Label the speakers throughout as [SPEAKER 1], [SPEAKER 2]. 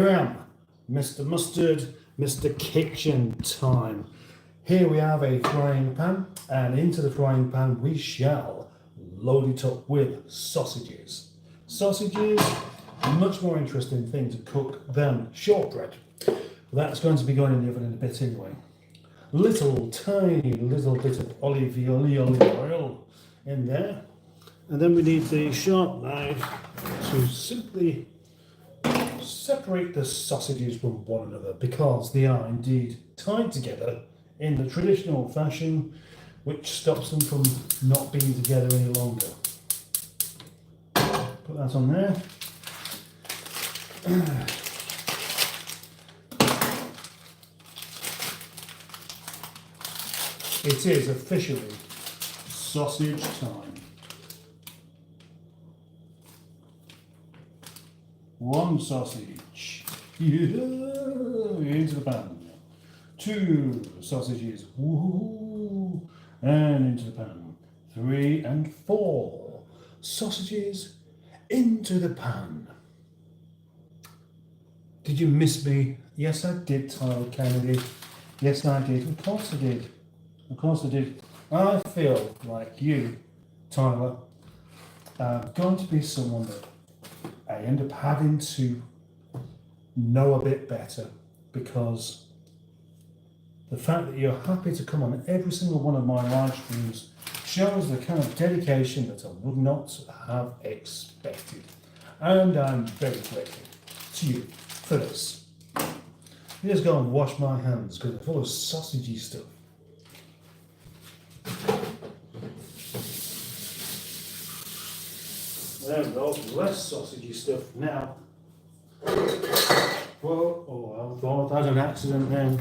[SPEAKER 1] I am, Mr. Mustard, Mr. Kitchen time. Here we have a frying pan, and into the frying pan we shall load it up with sausages. Sausages, a much more interesting thing to cook than shortbread. That's going to be going in the oven in a bit anyway. Tiny little bit of olive oil in there. And then we need the sharp knife to simply separate the sausages from one another, because they are indeed tied together in the traditional fashion, which stops them from not being together any longer. Put that on there. It is officially sausage time. One sausage into the pan. Two sausages, woohoo, and into the pan. 3 and 4 sausages into the pan. Did you miss me? Yes, I did, Tyler Kennedy. Yes, I did. Of course I did. Of course I did. I feel like you, Tyler, are going to be someone that I end up having to know a bit better, because the fact that you're happy to come on every single one of my live streams shows the kind of dedication that I would not have expected. And I'm very grateful to you for this. I'm just go and wash my hands because they're full of sausagey stuff. There we go, less sausagey stuff now. Whoa, oh, I thought that was an accident then.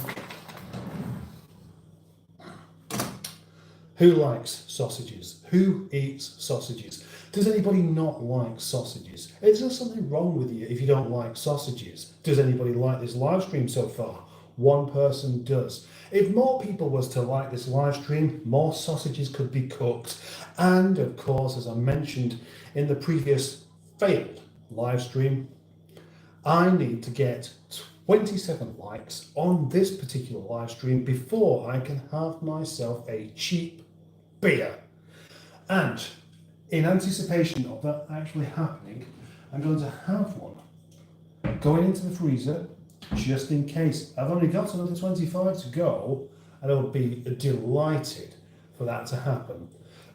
[SPEAKER 1] Who likes sausages? Who eats sausages? Does anybody not like sausages? Is there something wrong with you if you don't like sausages? Does anybody like this live stream so far? One person does. If more people was to like this live stream, more sausages could be cooked. And of course, as I mentioned in the previous failed live stream, I need to get 27 likes on this particular live stream before I can have myself a cheap beer. And in anticipation of that actually happening, I'm going to have one going into the freezer just in case. I've only got another 25 to go, and I'll be delighted for that to happen.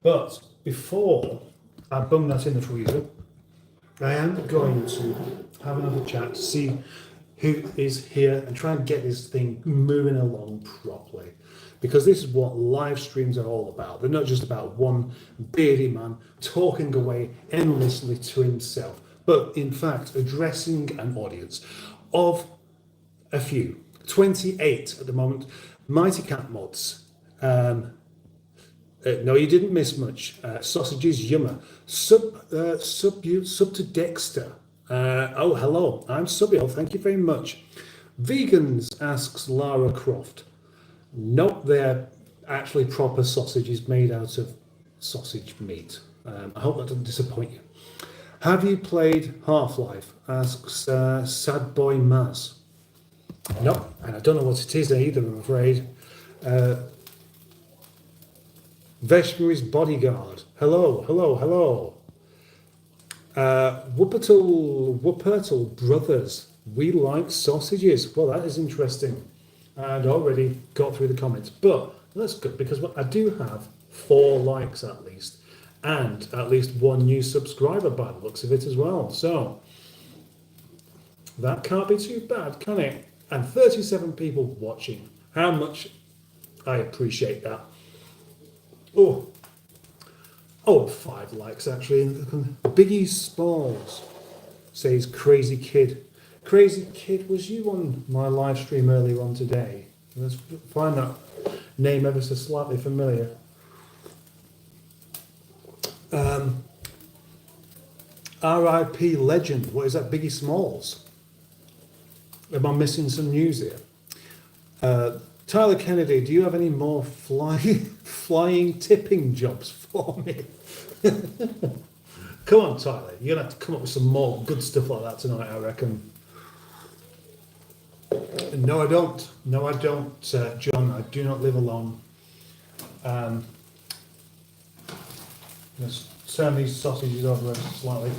[SPEAKER 1] But before I bung that in the freezer, I am going to have another chat to see who is here and try and get this thing moving along properly. Because this is what live streams are all about. They're not just about one beardy man talking away endlessly to himself, but in fact addressing an audience of a few. 28 at the moment. Mighty Cat Mods. No, you didn't miss much. Sausages Yummer. Sub to Dexter. Oh, hello. I'm Subiel. Thank you very much. Vegans, asks Lara Croft. Nope, they're actually proper sausages made out of sausage meat. I hope that doesn't disappoint you. Have you played Half-Life? Asks Sad Boy Maz. Nope, and I don't know what it is either, I'm afraid. Veshmary's Bodyguard. Hello. Wuppertal Brothers. We like sausages. Well, that is interesting. I'd already got through the comments, but that's good because I do have 4 likes at least, and at least 1 new subscriber by the looks of it as well. So that can't be too bad, can it? And 37 people watching. How much I appreciate that. Oh, 5 likes actually. Biggie Smalls says Crazy Kid. Crazy Kid, was you on my live stream earlier on today? Let's find that name ever so slightly familiar. R.I.P. Legend. What is that? Biggie Smalls? Am I missing some news here? Tyler Kennedy, do you have any more flying tipping jobs for me? Come on, Tyler. You're going to have to come up with some more good stuff like that tonight, I reckon. No, I don't. No, I don't, John. I do not live alone. Let's turn these sausages over slightly.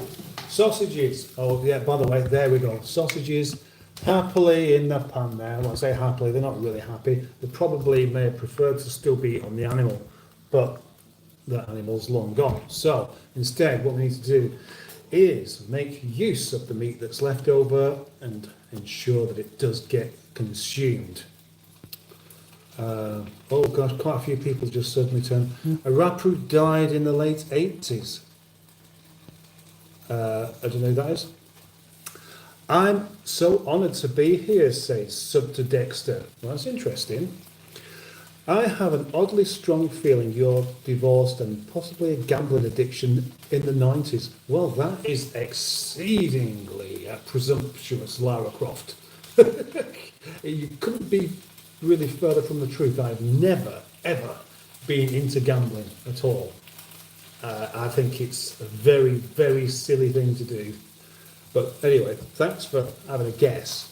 [SPEAKER 1] Sausages. Oh, yeah, by the way, there we go. Sausages happily in the pan there. Well, I say happily, they're not really happy. They probably may have preferred to still be on the animal, but that animal's long gone. So instead, what we need to do is make use of the meat that's left over and ensure that it does get consumed. Oh gosh, quite a few people just suddenly turned. Arapu died in the late 80s. I don't know who that is. I'm so honoured to be here, says Sub to Dexter. Well, that's interesting. I have an oddly strong feeling you're divorced and possibly a gambling addiction in the 90s. Well, that is exceedingly presumptuous, Lara Croft. You couldn't be really further from the truth. I've never, ever been into gambling at all. I think it's a very, very silly thing to do. But anyway, thanks for having a guess.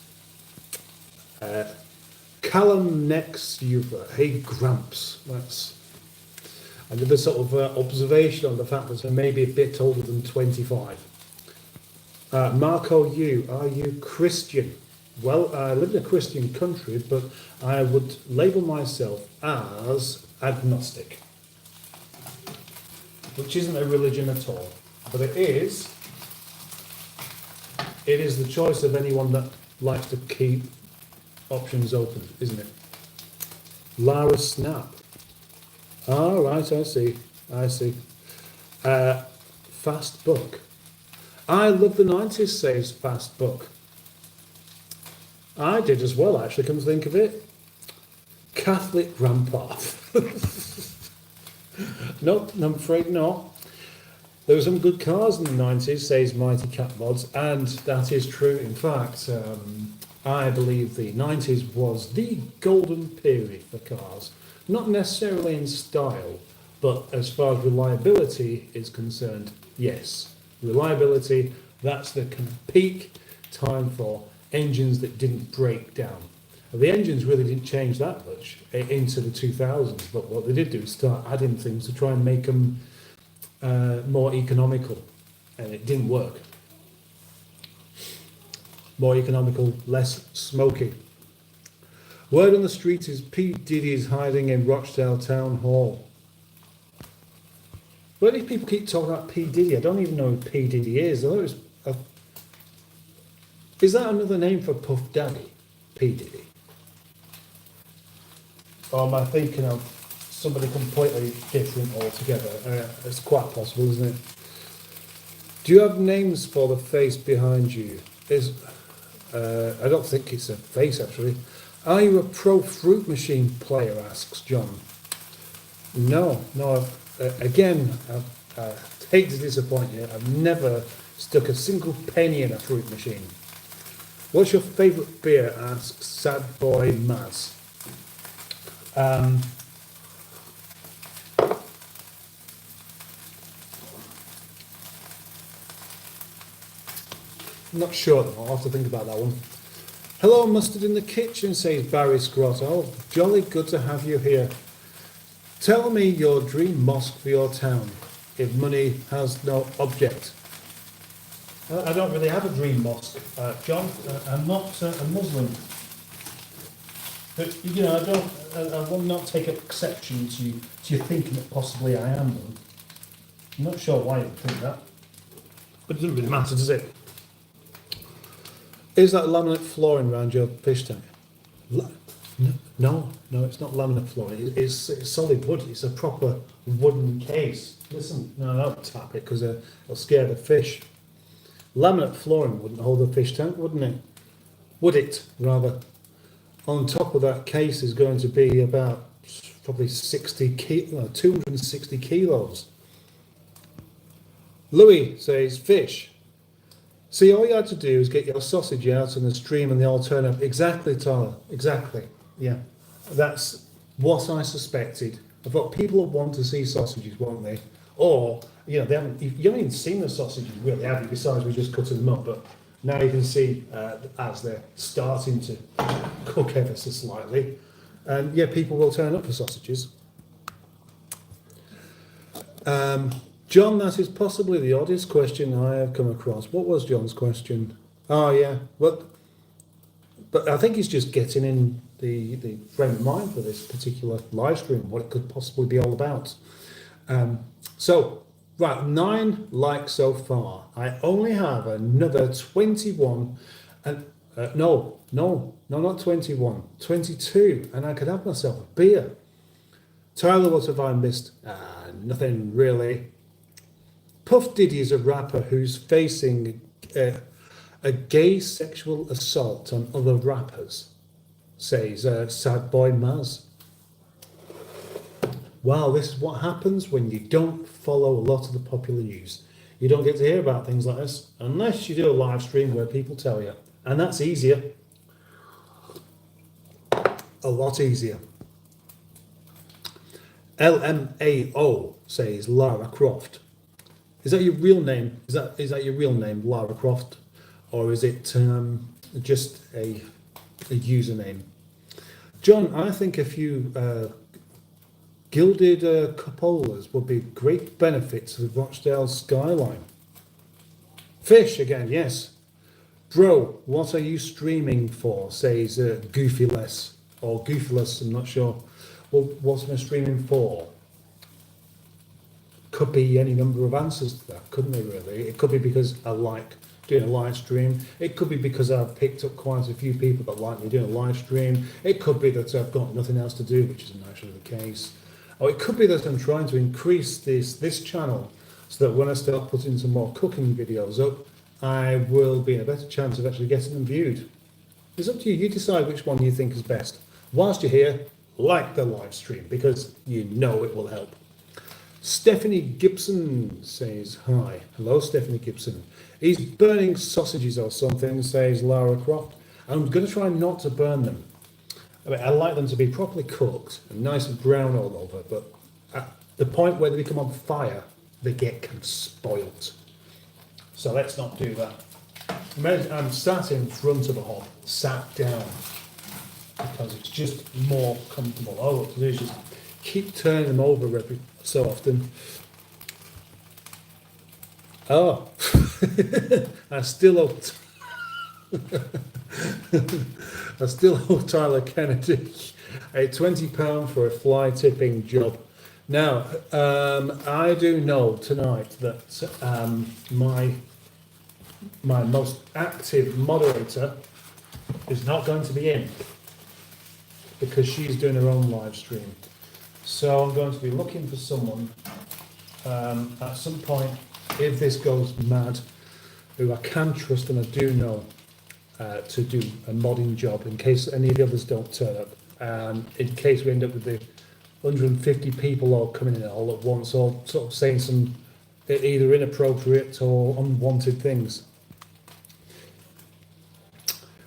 [SPEAKER 1] Callum next, hey Gramps. That's another sort of observation on the fact that they're maybe a bit older than 25. Marco, are you Christian? Well, I live in a Christian country, but I would label myself as agnostic, which isn't a religion at all, but it is the choice of anyone that likes to keep options open, isn't it? Lara Snap. Oh, right, I see. Fast Book. I love the 90s, says Fast Book. I did as well, actually, come to think of it. Catholic Grandpa. No, I'm afraid not. There were some good cars in the 90s, says Mighty Cat Mods, and that is true. In fact, I believe the 90s was the golden period for cars. Not necessarily in style, but as far as reliability is concerned, yes. Reliability, that's the peak time for engines that didn't break down. The engines really didn't change that much into the 2000s, but what they did do is start adding things to try and make them more economical, and it didn't work. More economical, less smoky. Word on the street is P. Diddy is hiding in Rochdale Town Hall. Where do people keep talking about P. Diddy? I don't even know who P. Diddy is. I thought it was is that another name for Puff Daddy? P. Diddy? Or am I thinking of somebody completely different altogether? It's quite possible, isn't it? Do you have names for the face behind you? I don't think it's a face, actually. Are you a pro fruit machine player, asks John. No. Again, I hate to disappoint you. I've never stuck a single penny in a fruit machine. What's your favourite beer, asks Sad Boy Maz. Not sure, I'll have to think about that one. Hello, Mustard in the Kitchen, says Barry Scrott. Oh, jolly good to have you here. Tell me your dream mosque for your town, if money has no object. I don't really have a dream mosque, John. I'm not a Muslim. But, you know, I will not take exception to you thinking that possibly I am one. I'm not sure why you think that. But it doesn't really matter, does it? Is that laminate flooring around your fish tank? No, it's not laminate flooring. It's solid wood. It's a proper wooden case. Listen, no, don't tap it because it'll scare the fish. Laminate flooring wouldn't hold a fish tank, wouldn't it? Would it, rather? On top of that case is going to be about probably 260 kilos. Louis says, fish. See, all you had to do is get your sausage out in the stream and they all turn up. Exactly, Tyler. Exactly. Yeah. That's what I suspected. I've got people that want to see sausages, won't they? Or, you know, you haven't even seen the sausages really, have you? Besides, we just cutting them up. But Now you can see as they're starting to cook ever so slightly. And yeah, people will turn up for sausages. John, that is possibly the oddest question I have come across. What was John's question? Oh yeah, but I think he's just getting in the frame of mind for this particular live stream, what it could possibly be all about. So, right, 9 likes so far. I only have another 21, and no, not 21, 22, and I could have myself a beer. Tyler, what have I missed? Nothing really. Puff Diddy is a rapper who's facing a gay sexual assault on other rappers, says Sad Boy Maz. Wow, this is what happens when you don't follow a lot of the popular news. You don't get to hear about things like this unless you do a live stream where people tell you. And that's easier. A lot easier. LMAO says Lara Croft. Is that your real name? Is that your real name, Lara Croft? Or is it just a username? John, I think a few gilded cupolas would be great benefit to the Rochdale skyline. Fish again, yes. Bro, what are you streaming for? Says Goofyless or Goofyless, I'm not sure. Well, what am I streaming for? Could be any number of answers to that, couldn't it really? It could be because I like doing a live stream. It could be because I've picked up quite a few people that like me doing a live stream. It could be that I've got nothing else to do, which isn't actually the case. Or it could be that I'm trying to increase this channel so that when I start putting some more cooking videos up, I will be in a better chance of actually getting them viewed. It's up to you. You decide which one you think is best. Whilst you're here, like the live stream because you know it will help. Stephanie Gibson says hi. Hello, Stephanie Gibson. He's burning sausages or something, says Lara Croft. I'm going to try not to burn them. I like them to be properly cooked and nice and brown all over, but at the point where they become on fire, they get kind of spoilt. So let's not do that. I'm sat in front of a hob, sat down, because it's just more comfortable. All I have to do is just keep turning them over every so often. Oh, I still owe Tyler Kennedy a £20 for a fly tipping job. Now, I do know tonight that my most active moderator is not going to be in because she's doing her own live stream. So I'm going to be looking for someone at some point, if this goes mad, who I can trust and I do know to do a modding job in case any of the others don't turn up, and in case we end up with the 150 people all coming in all at once, all sort of saying some either inappropriate or unwanted things.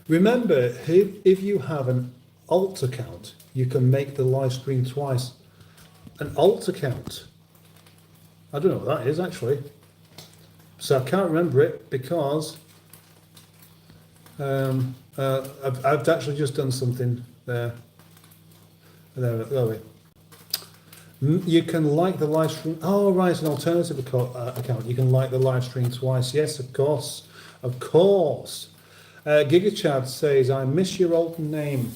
[SPEAKER 1] Remember, if you have an alt account, you can make the live stream twice. An alt account. I don't know what that is actually. So I can't remember it because I've actually just done something there. There. You can like the live stream. Oh, right, an alternative account. You can like the live stream twice. Yes, of course. Of course. GigaChad says, I miss your old name.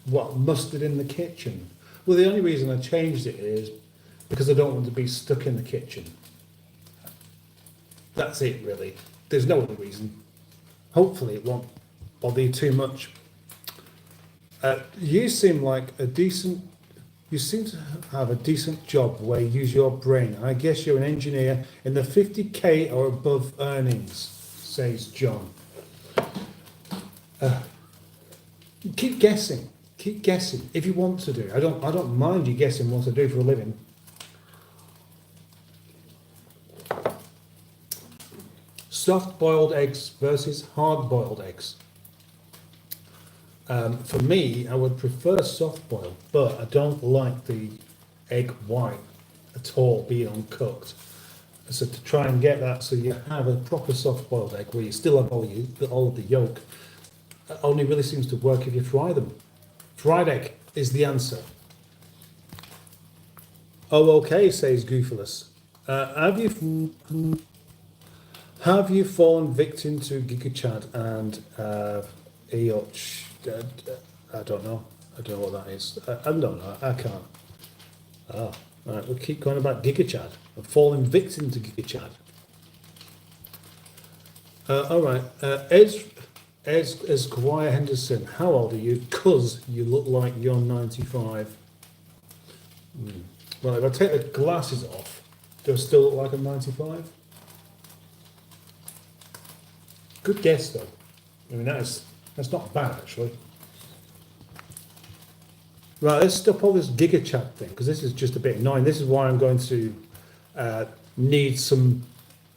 [SPEAKER 1] What, Mustard in the Kitchen? Well, the only reason I changed it is because I don't want to be stuck in the kitchen. That's it, really. There's no other reason. Hopefully it won't bother you too much. You seem to have a decent job where you use your brain. I guess you're an engineer in the 50k or above earnings, says John. Keep guessing. Keep guessing if you want to do. I don't mind you guessing what I do for a living. Soft-boiled eggs versus hard-boiled eggs. For me, I would prefer soft-boiled, but I don't like the egg white at all being uncooked. So to try and get that so you have a proper soft-boiled egg where you still have all of the yolk, only really seems to work if you fry them. Fried egg is the answer. Oh, okay, says Goofalus. Have you fallen victim to Giga Chad and Eoch? I don't know. I don't know what that is. I don't know. I can't. Oh, right. We'll keep going about Giga Chad. I've fallen victim to Giga Chad. All right. Esquire Henderson, how old are you? 'Cause you look like you're 95. Well, if I take the glasses off, do I still look like I'm 95? Good guess, though. I mean, that's not bad, actually. Right, let's stop all this Giga Chat thing, because this is just a bit annoying. This is why I'm going to need some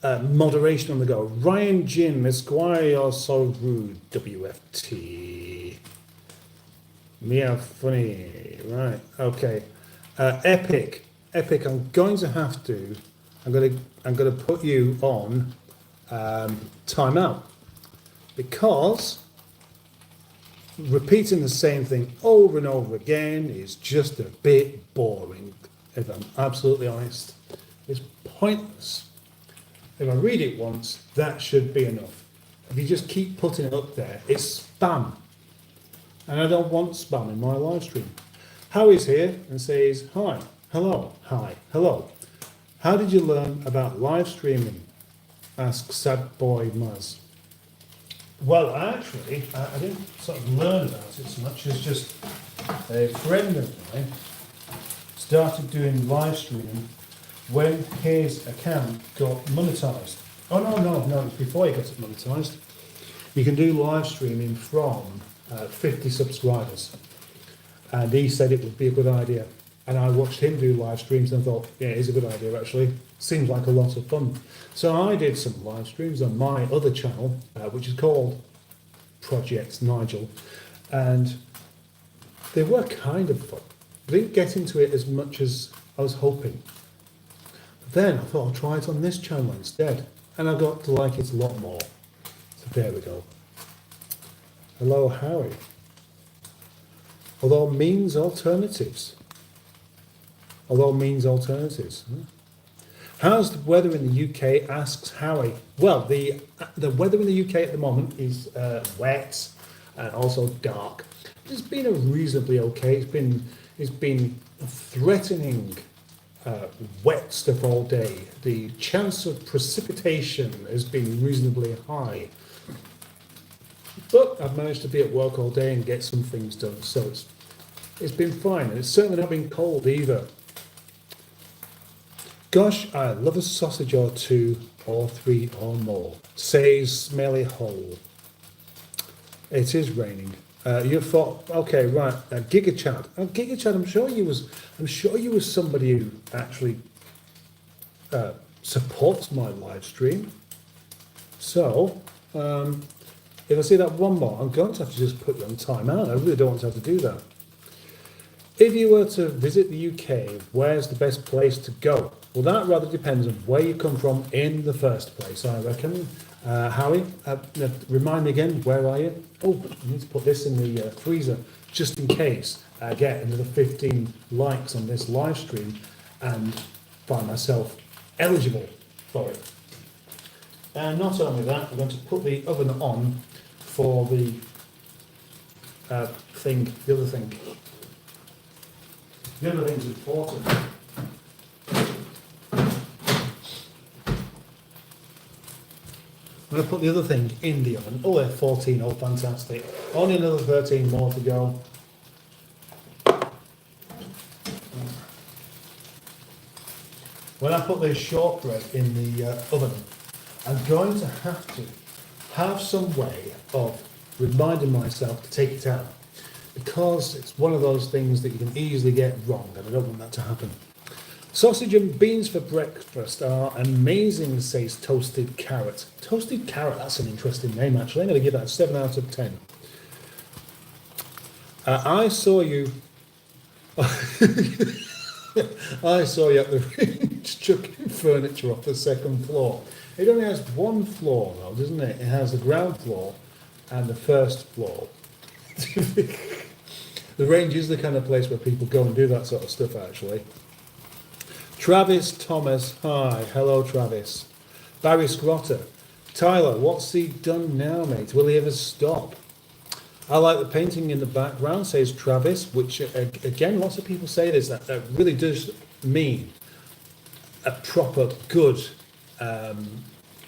[SPEAKER 1] moderation on the go. Ryan Jim, Esquire, you're so rude, WFT. Meow funny. Right, okay. Epic, I'm going to have to, I'm going to put you on timeout, because repeating the same thing over and over again is just a bit boring, if I'm absolutely honest. It's pointless. If I read it once, that should be enough. If you just keep putting it up there, it's spam. And I don't want spam in my live stream. Howie's here and says, hi, hello, hi, hello. How did you learn about live streaming? Asks Sad Boy Maz. Well, actually, I didn't sort of learn about it so much as just a friend of mine started doing live streaming when his account got monetized. Oh, no, it's before he got it monetized. You can do live streaming from 50 subscribers. And he said it would be a good idea. And I watched him do live streams and I thought, yeah, it is a good idea actually. Seems like a lot of fun. So I did some live streams on my other channel, which is called Project Nigel. And they were kind of fun. I didn't get into it as much as I was hoping. But then I thought I'll try it on this channel instead. And I got to like it a lot more. So there we go. Hello, Howie. Although means alternatives. How's the weather in the UK? Asks Howie. Well, the weather in the UK at the moment is wet and also dark. It's been a reasonably okay. It's been threatening wet stuff all day. The chance of precipitation has been reasonably high. But I've managed to be at work all day and get some things done, so it's been fine. And it's certainly not been cold either. Gosh, I love a sausage or two, or three, or more, says Smelly Hole. It is raining. You thought, okay, right, Giga Chad. Giga Chad, I'm sure you was somebody who actually supports my live stream. So, if I see that one more, I'm going to have to just put you on timeout. I really don't want to have to do that. If you were to visit the UK, where's the best place to go? Well, that rather depends on where you come from in the first place, I reckon. Howie, remind me again, where are you? Oh, I need to put this in the freezer just in case I get another 15 likes on this live stream and find myself eligible for it. And not only that, I'm going to put the oven on for the other thing. The other thing's important. I'm going to put the other thing in the oven. Oh, they're 14, oh fantastic. Only another 13 more to go. When I put this shortbread in the oven, I'm going to have some way of reminding myself to take it out, because it's one of those things that you can easily get wrong, and I don't want that to happen. Sausage and beans for breakfast are amazing, says Toasted Carrot. Toasted Carrot, that's an interesting name actually. I'm going to give that a 7 out of 10. I saw you at the
[SPEAKER 2] chucking furniture off the second floor. It only has one floor though, doesn't it? It has the ground floor and the first floor. The range is the kind of place where people go and do that sort of stuff, actually. Travis Thomas, hi. Hello, Travis. Barry Scrotter. Tyler, what's he done now, mate? Will he ever stop? I like the painting in the background, says Travis, which, again, lots of people say this. That really does mean a proper, good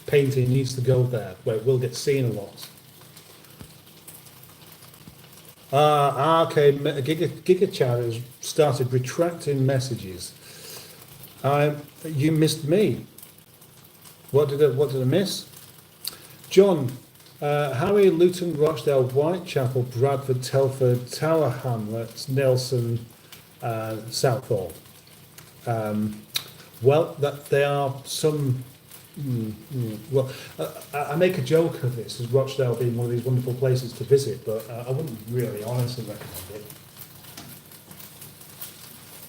[SPEAKER 2] painting needs to go there, where it will get seen a lot. Okay, Giga Chat has started retracting messages. You missed me. What did I miss? John, Harry, Luton, Rochdale, Whitechapel, Bradford, Telford, Tower Hamlets, Nelson, Southall. Well, that there are some. Well, I make a joke of this as Rochdale being one of these wonderful places to visit, but I wouldn't really honestly recommend it.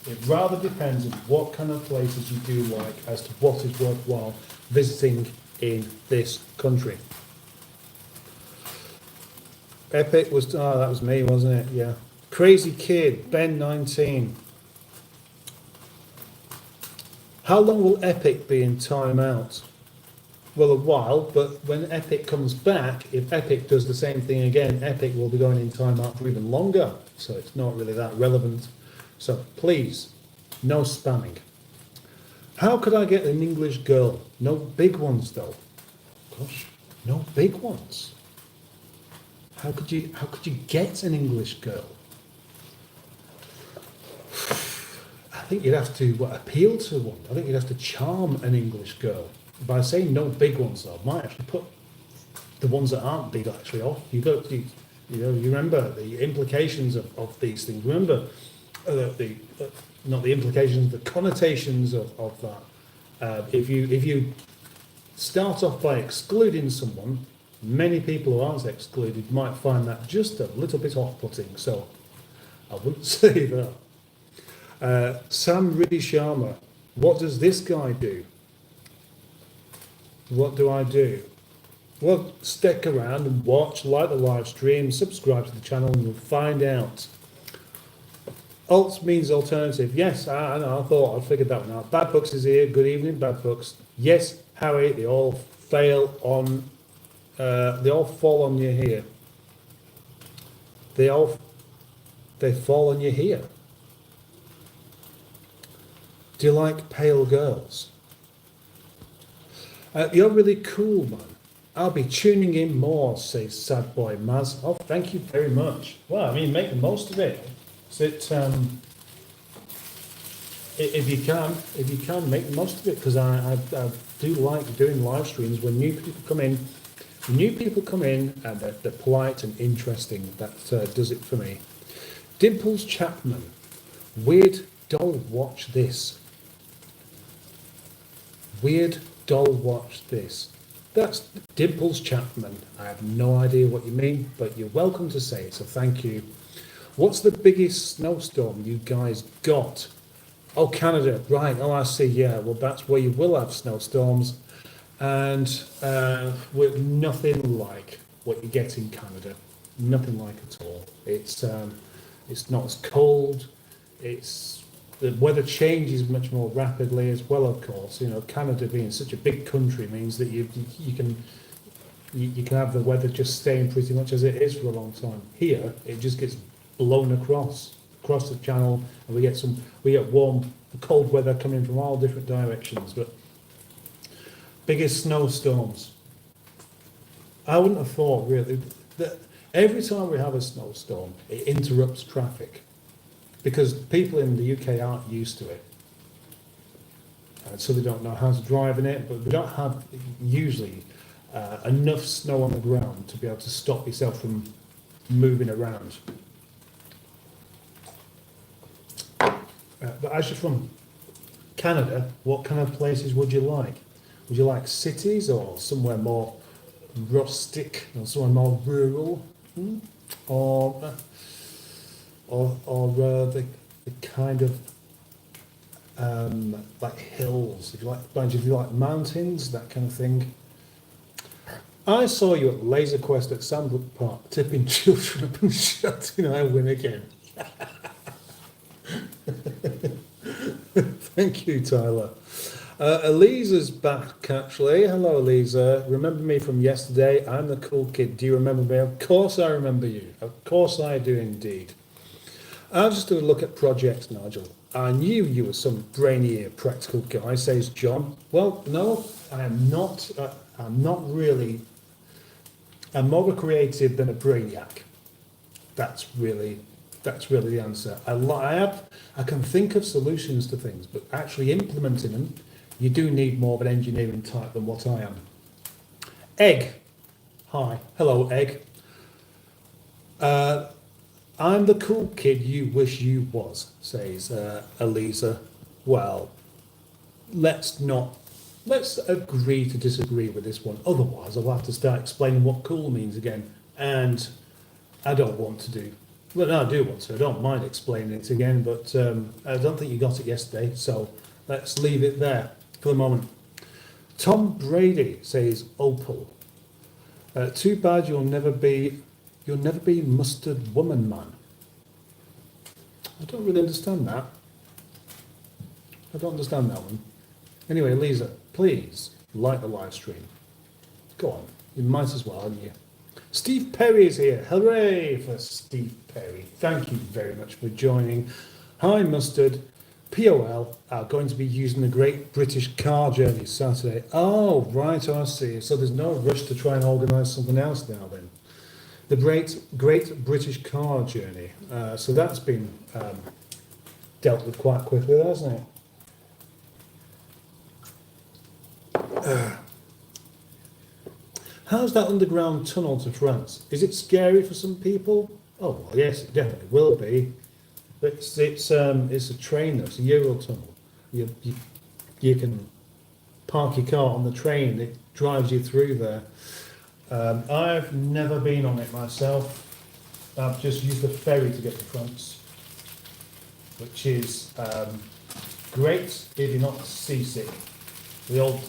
[SPEAKER 2] It rather depends on what kind of places you do like as to what is worthwhile visiting in this country. Epic was, that was me, wasn't it? Yeah. Crazy Kid, Ben 19. How long will Epic be in timeout? Well, a while, but when Epic comes back, if Epic does the same thing again, Epic will be going in timeout for even longer. So it's not really that relevant. So please, no spamming. How could I get an English girl? No big ones though. Gosh, no big ones. How could you get an English girl? I think you'd have to appeal to one. I think you'd have to charm an English girl. By saying no big ones though, might actually put the ones that aren't big actually off. You remember the implications of these things. Remember not the implications, the connotations of that. If you start off by excluding someone, many people who aren't excluded might find that just a little bit off-putting. So I wouldn't say that. Sam Riddy Sharma, what does this guy do? What do I do? Well, stick around and watch, like the live stream, subscribe to the channel, and you'll find out. Alt means alternative. Yes, I know, I thought I'd figured that one out. Bad Books is here. Good evening, Bad Books. Yes, Harry, they all fail on. They all fall on you here. They fall on you here. Do you like pale girls? You're really cool, man. I'll be tuning in more, says Sad Boy Maz. Oh, thank you very much. Well, I mean, make the most of it. If you can, make the most of it, because I do like doing live streams when new people come in. And they're polite and interesting. That does it for me. Dimples Chapman. Weird doll watch this. Weird doll watch this. That's Dimples Chapman. I have no idea what you mean, but you're welcome to say it, so thank you. What's the biggest snowstorm you guys got? Oh, Canada, right. Oh, I see, yeah. Well, that's where you will have snowstorms. And with nothing like what you get in Canada. Nothing like at all. It's not as cold. The weather changes much more rapidly as well, of course. You know, Canada being such a big country means that you can have the weather just staying pretty much as it is for a long time. Here, it just gets blown across the channel, and we get warm, cold weather coming from all different directions. But biggest snowstorms. I wouldn't have thought really that every time we have a snowstorm, it interrupts traffic. Because people in the UK aren't used to it. So they don't know how to drive in it, but we don't have usually enough snow on the ground to be able to stop yourself from moving around. But as you're from Canada, what kind of places would you like? Would you like cities or somewhere more rustic or somewhere more rural? Or the kind of like hills, if you like mountains, that kind of thing. I saw you at Laser Quest at Sandbrook Park, tipping children up and shouting, "I win again." Thank you, Tyler. Elisa's back, actually. Hello, Elisa. Remember me from yesterday? I'm the cool kid. Do you remember me? Of course I remember you. Of course I do indeed. I just did a look at projects, Nigel. I knew you were some brainy, practical guy, says John. Well, no, I am not. I'm not really. I'm more of a creative than a brainiac. That's really the answer. I can think of solutions to things, but actually implementing them, you do need more of an engineering type than what I am. Egg. Hi. Hello, Egg. I'm the cool kid you wish you was, says Elisa. Well, let's agree to disagree with this one. Otherwise, I'll have to start explaining what cool means again. And I don't want to do. Well, no, I do want to. I don't mind explaining it again, but I don't think you got it yesterday. So let's leave it there for the moment. Tom Brady says Opal. Too bad you'll never be mustard woman man. I don't really understand that. I don't understand that one. Anyway, Lisa, please like the live stream. Go on, you might as well, haven't you? Steve Perry is here. Hooray for Steve Perry. Thank you very much for joining. Hi, Mustard. POL are going to be using the Great British Car Journey Saturday. Oh, right, I see. So there's no rush to try and organise something else now then. The Great British Car Journey. So that's been dealt with quite quickly, hasn't it? How's that underground tunnel to France? Is it scary for some people? Oh, well, yes, it definitely will be. It's a train, though. It's a Eurotunnel. You can park your car on the train. It drives you through there. I've never been on it myself. I've just used the ferry to get to France, which is great if you're not seasick. The old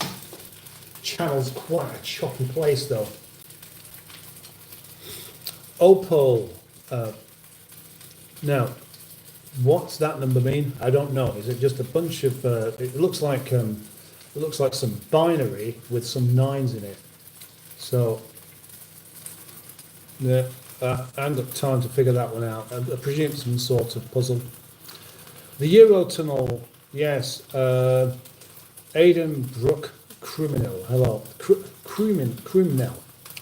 [SPEAKER 2] Channel's quite a choppy place, though. Opal. Now, what's that number mean? I don't know. Is it just a bunch of? It looks like some binary with some nines in it. So, yeah, I haven't got time to figure that one out. I presume it's some sort of puzzle. The Eurotunnel, yes. Aidan Brook Criminal, hello. Criminal,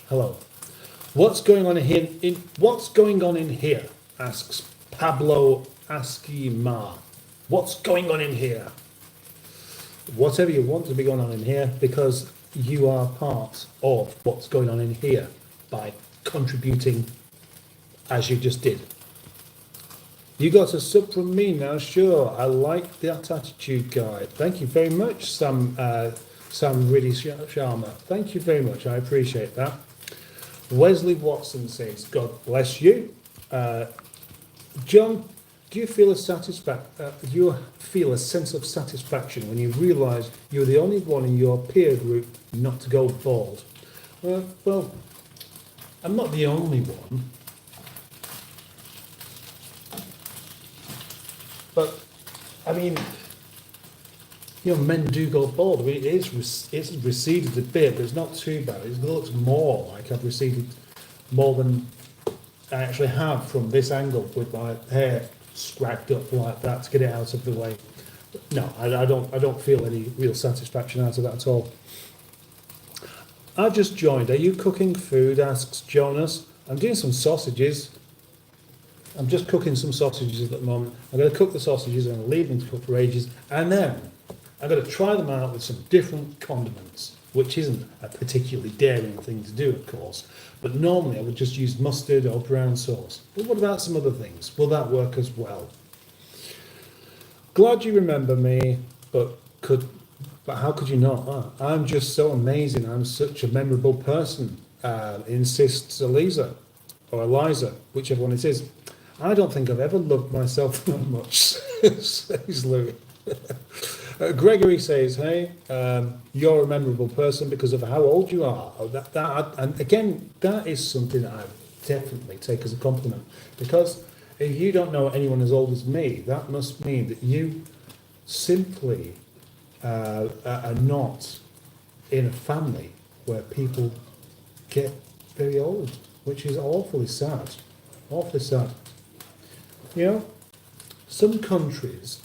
[SPEAKER 2] hello. What's going on in here? Asks Pablo Askimar. What's going on in here? Whatever you want to be going on in here, because you are part of what's going on in here by contributing as you just did. You got a sub from me now, sure. I like that attitude, guy. Thank you very much, Sam Riddy Sharma. Thank you very much. I appreciate that. Wesley Watson says, God bless you. John, do you feel a sense of satisfaction when you realise you're the only one in your peer group not to go bald? Well, I'm not the only one. But, I mean, men do go bald. I mean, it's receded a bit, but it's not too bad. It looks more like I've receded more than I actually have from this angle with my hair scragged up like that to get it out of the way. No, I don't feel any real satisfaction out of that at all. I've just joined. Are you cooking food? Asks Jonas. I'm doing some sausages. I'm just cooking some sausages at the moment. I'm going to cook the sausages and leave them to cook for ages, and then I'm going to try them out with some different condiments, which isn't a particularly daring thing to do, of course. But normally I would just use mustard or brown sauce. But what about some other things? Will that work as well? Glad you remember me, but how could you not? I'm just so amazing. I'm such a memorable person, insists Eliza, or Eliza, whichever one it is. I don't think I've ever loved myself that much, says Lou. Gregory says, "Hey, you're a memorable person because of how old you are." Oh, and again, that is something that I definitely take as a compliment, because if you don't know anyone as old as me, that must mean that you simply are not in a family where people get very old, which is awfully sad. Awfully sad. You know, some countries,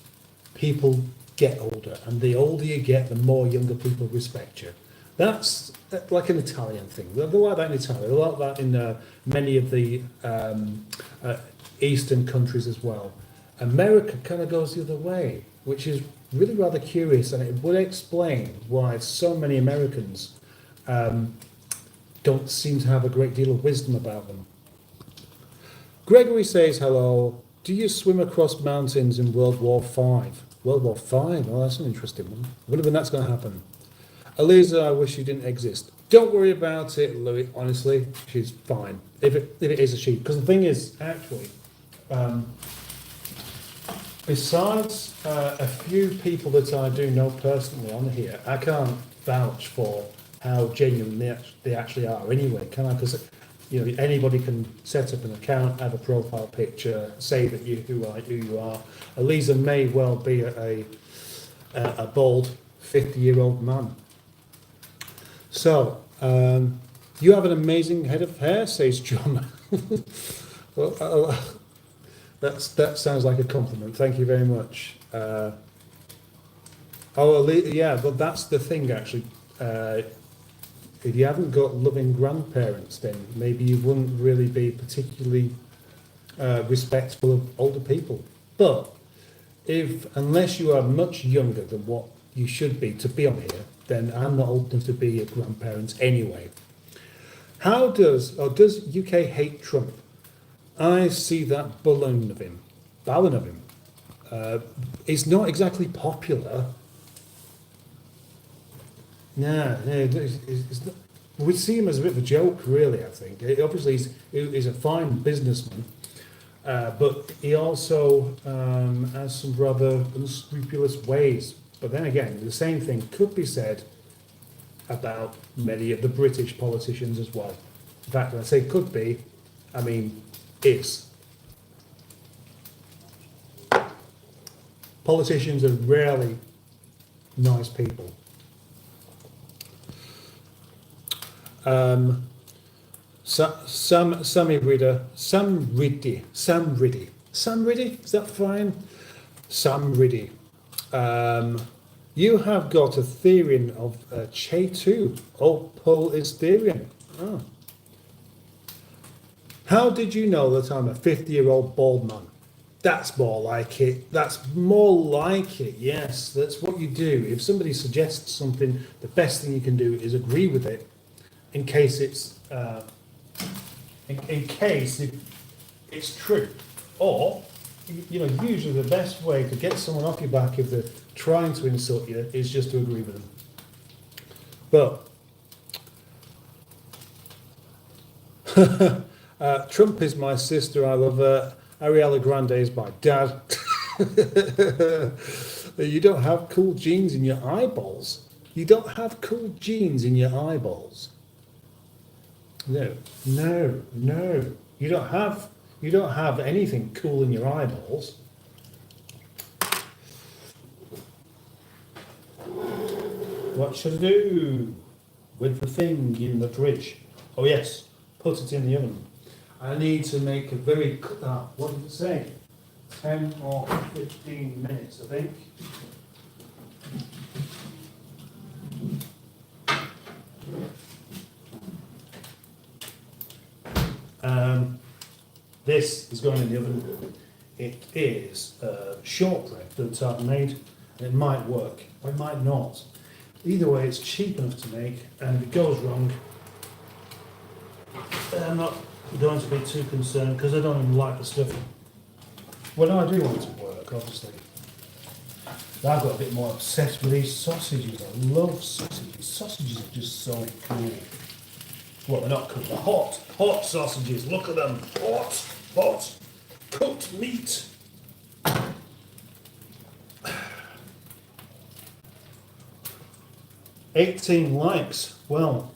[SPEAKER 2] people get older, and the older you get, the more younger people respect you. That's like an Italian thing. They're like that in Italy. They're like that in many of the Eastern countries as well. America kind of goes the other way, which is really rather curious, and it would explain why so many Americans don't seem to have a great deal of wisdom about them. Gregory says, hello. Do you swim across mountains in World War V? World War V? Oh, that's an interesting one. I wonder when that's going to happen. Eliza, I wish you didn't exist. Don't worry about it, Louis. Honestly, she's fine. If it is a she. Because the thing is, actually, besides a few people that I do know personally on here, I can't vouch for how genuine they actually are anyway, can I? Because anybody can set up an account, have a profile picture, say that who you are. Eliza may well be a bald 50-year-old man. So, you have an amazing head of hair, says John. Well, that sounds like a compliment. Thank you very much. Yeah, but that's the thing, actually. If you haven't got loving grandparents, then maybe you wouldn't really be particularly respectful of older people. But unless you are much younger than what you should be to be on here, then I'm not old enough to be your grandparents anyway. Does UK hate Trump? I see that balloon of him. It's not exactly popular. No, it's not. We see him as a bit of a joke, really, I think. Obviously, he's a fine businessman, but he also has some rather unscrupulous ways. But then again, the same thing could be said about many of the British politicians as well. In fact, when I say could be, I mean is. Politicians are rarely nice people. Sam Riddy, is that fine? Sam Riddy. You have got a theory of Che too. Oh, Paul is theory. Oh. How did you know that I'm a 50-year-old bald man? That's more like it. Yes, that's what you do. If somebody suggests something, the best thing you can do is agree with it, in case it's it's true. Or, usually the best way to get someone off your back if they're trying to insult you is just to agree with them. But Trump is my sister. I love her. Ariella Grande is my dad. You don't have cool genes in your eyeballs. You don't have cool genes in your eyeballs. No. You don't have anything cool in your eyeballs. What should I do with the thing in the fridge? Oh yes, put it in the oven. I need to make a very, what did it say? 10 or 15 minutes, I think. This is going in the oven. It is shortbread that I've made. It might work, or it might not. Either way, it's cheap enough to make, and if it goes wrong, I'm not going to be too concerned, because I don't even like the stuff. When I do want it to work, obviously, I've got a bit more obsessed with these sausages. I love sausages. Sausages are just so cool. Well, they're not cool. They're hot sausages. Look at them. Hot, cooked meat.
[SPEAKER 1] 18 likes. Well,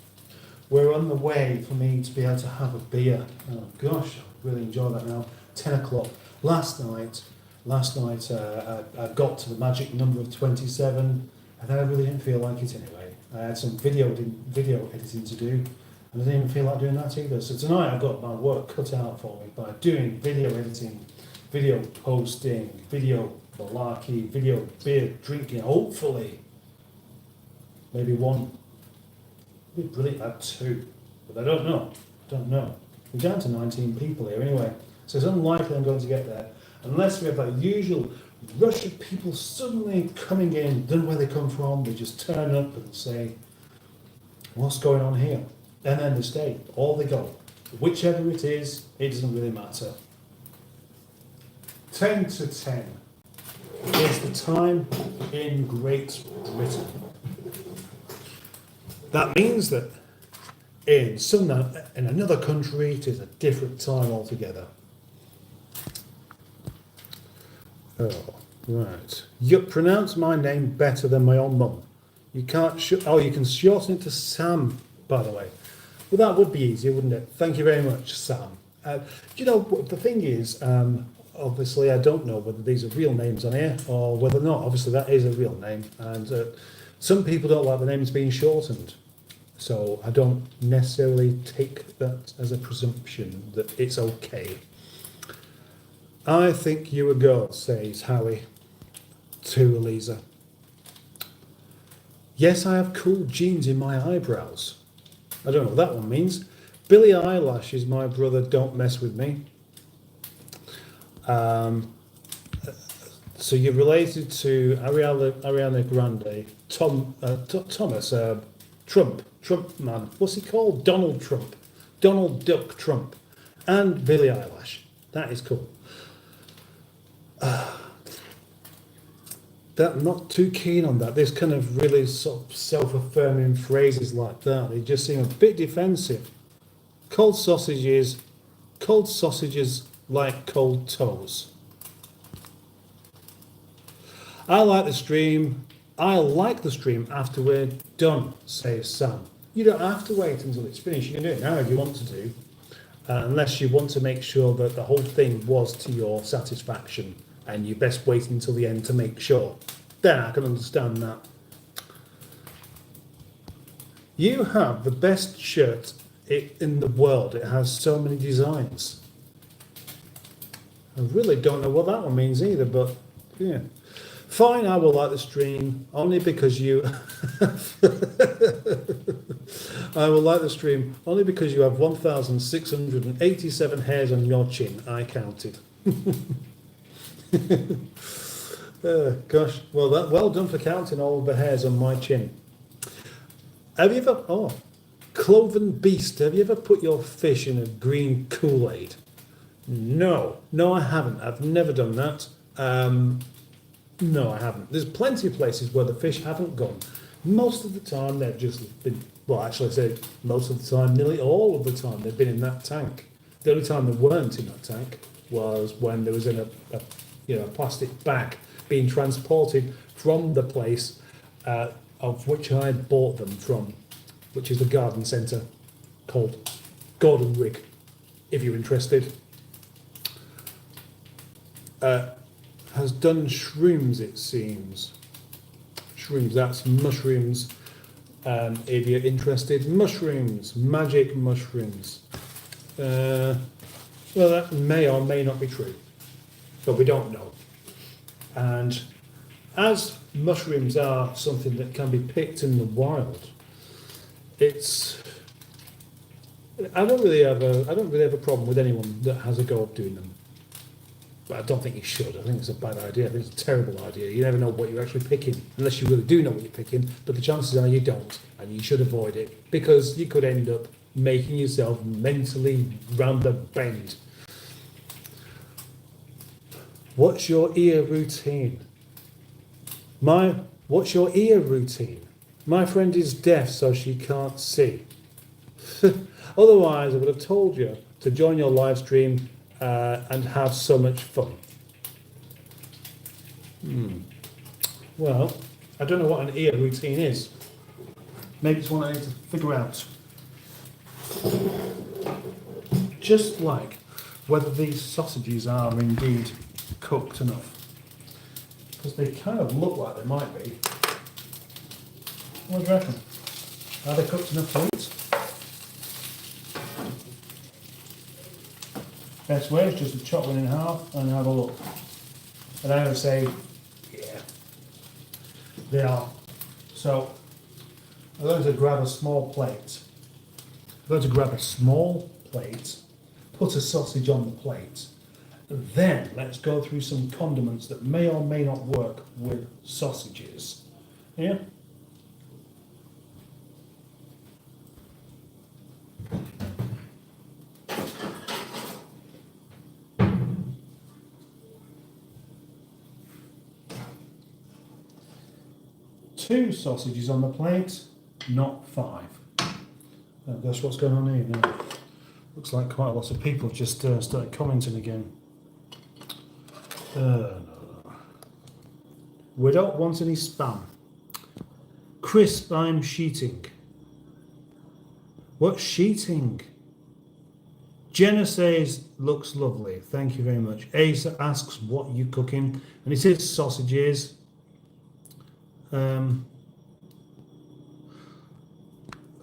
[SPEAKER 1] we're on the way for me to be able to have a beer. Oh gosh, I really enjoy that now. 10 o'clock. Last night, I got to the magic number of 27, and then I really didn't feel like it anyway. I had some video editing to do, and I didn't even feel like doing that either. So tonight I've got my work cut out for me by doing video editing, video posting, video malarkey, video beer drinking, hopefully. Maybe one. It'd be brilliant, I'd two. But I don't know. We're down to 19 people here anyway. So it's unlikely I'm going to get there. Unless we have that usual rush of people suddenly coming in, don't know where they come from, they just turn up and say, what's going on here? And then they stay, or they go. Whichever it is, it doesn't really matter. 10 to 10 is the time in Great Britain. That means that in another country it is a different time altogether. Oh, right. You pronounce my name better than my own mum. You can't. You can shorten it to Sam, by the way. Well, that would be easier, wouldn't it? Thank you very much, Sam. The thing is, obviously, I don't know whether these are real names on here or whether not. Obviously, that is a real name, and some people don't like the names being shortened. So I don't necessarily take that as a presumption that it's okay. I think you a girl, says Howie to Eliza. Yes, I have cool jeans in my eyebrows. I don't know what that one means. Billie Eilish is my brother, don't mess with me. So you're related to Ariana Grande, Thomas, Trump man. What's he called? Donald Trump. Donald Duck Trump. And Billie Eilish. That is cool. I'm not too keen on that. This kind of really sort of self-affirming phrases like that, they just seem a bit defensive. Cold sausages like cold toes. I like the stream after we're done, says Sam. You don't have to wait until it's finished. You can do it now if you want to do, unless you want to make sure that the whole thing was to your satisfaction. And you best wait until the end to make sure. Then I can understand that. You have the best shirt in the world. It has so many designs. I really don't know what that one means either, but yeah. Fine, I will like the stream only because you. I will like the stream only because you have 1,687 hairs on your chin. I counted. Gosh, well done for counting all of the hairs on my chin. Have you ever, Cloven Beast, have you ever put your fish in a green Kool-Aid? No, I haven't. I've never done that. No, I haven't. There's plenty of places where the fish haven't gone. Most of the time they've just been, most of the time, nearly all of the time they've been in that tank. The only time they weren't in that tank was when there was in a plastic bag being transported from the place of which I bought them from, which is the garden centre called Gordon Rig, if you're interested. Has done shrooms, it seems. Shrooms, that's mushrooms. If you're interested, mushrooms, magic mushrooms. Well, that may or may not be true, but we don't know. And as mushrooms are something that can be picked in the wild, I don't really have a problem with anyone that has a go of doing them. But I don't think you should. I think it's a bad idea. I think it's a terrible idea. You never know what you're actually picking, unless you really do know what you're picking. But the chances are you don't, and you should avoid it, because you could end up making yourself mentally round the bend. What's your ear routine? What's your ear routine? My friend is deaf, so she can't see. Otherwise, I would have told you to join your live stream and have so much fun. Well, I don't know what an ear routine is. Maybe it's one I need to figure out. Just like whether these sausages are indeed cooked enough. Because they kind of look like they might be. What do you reckon? Are they cooked enough to eat? Best way is just to chop one in half and have a look. And I would say, yeah, they are. So, I'm going to grab a small plate. I'm going to grab a small plate, put a sausage on the plate, and then let's go through some condiments that may or may not work with sausages. Yeah? Two sausages on the plate, not 5. Guess what's going on here now? Looks like quite a lot of people have just started commenting again. No. We don't want any spam. Crisp, I'm sheeting. What's sheeting? Jenna says, looks lovely. Thank you very much. Ace asks, what are you cooking? And it is sausages.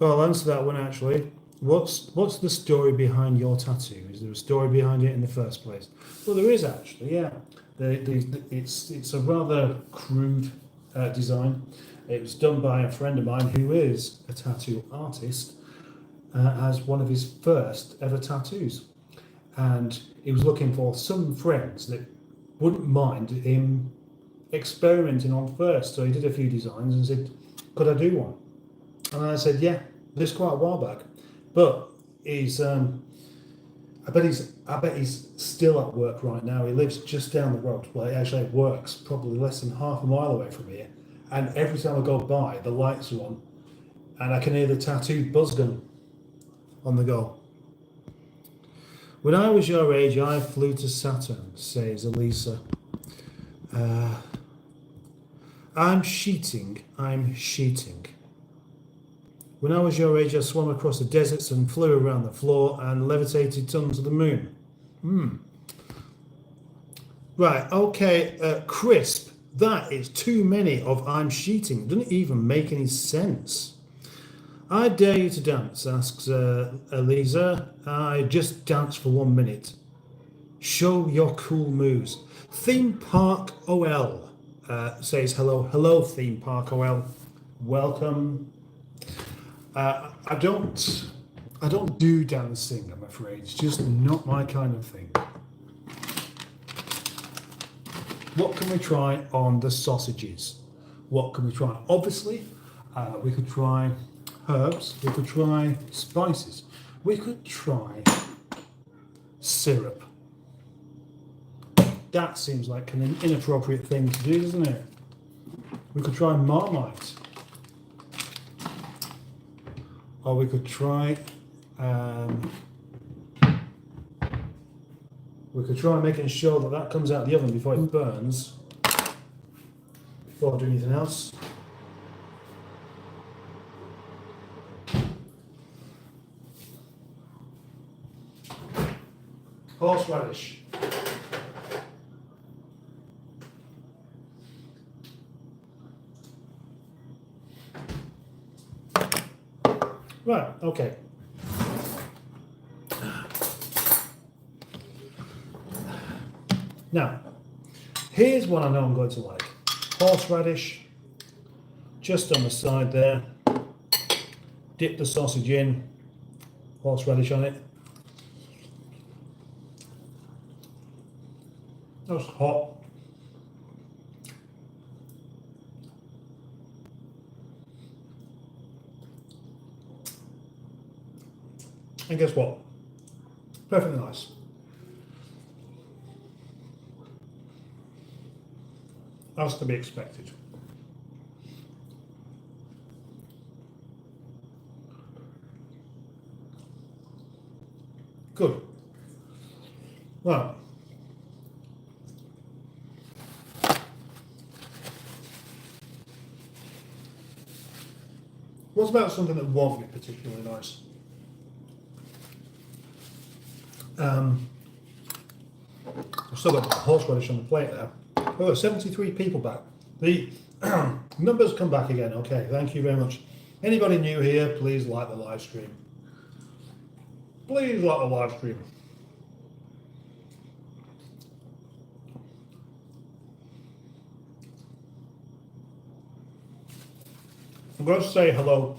[SPEAKER 1] I'll answer that one actually. What's the story behind your tattoo? Is there a story behind it in the first place? Well, there is actually, yeah. It's a rather crude design. It was done by a friend of mine who is a tattoo artist as one of his first ever tattoos. And he was looking for some friends that wouldn't mind him experimenting on first. So he did a few designs and said, could I do one? And I said, yeah, this quite a while back. But he's, I bet he's still at work right now. He lives just down the road. Well, he actually works probably less than half a mile away from here. And every time I go by, the lights are on, and I can hear the tattoo buzz gun on the go. When I was your age, I flew to Saturn, says Elisa. I'm sheeting. When I was your age, I swam across the deserts and flew around the floor and levitated tons to the moon. Right, okay, crisp. That is too many of I'm sheeting. It doesn't even make any sense. I dare you to dance, asks Elisa. I just dance for 1 minute. Show your cool moves. Theme Park OL says hello. Hello, Theme Park OL. Welcome. I don't do dancing, I'm afraid. It's just not my kind of thing. What can we try on the sausages? What can we try? Obviously, we could try herbs. We could try spices. We could try syrup. That seems like an inappropriate thing to do, doesn't it? We could try Marmite. Or we could try making sure that that comes out of the oven before it burns, before I do anything else. Horseradish. Right, okay. Now, here's what I know I'm going to like. Horseradish, just on the side there. Dip the sausage in, horseradish on it. That's hot. And guess what? Perfectly nice. As to be expected. Good. Well, What about something that won't be particularly nice? I've still got the horseradish on the plate there. Oh, 73 people back. The numbers come back again. Okay, thank you very much. Anybody new here, please like the live stream. Please like the live stream. I'm going to say hello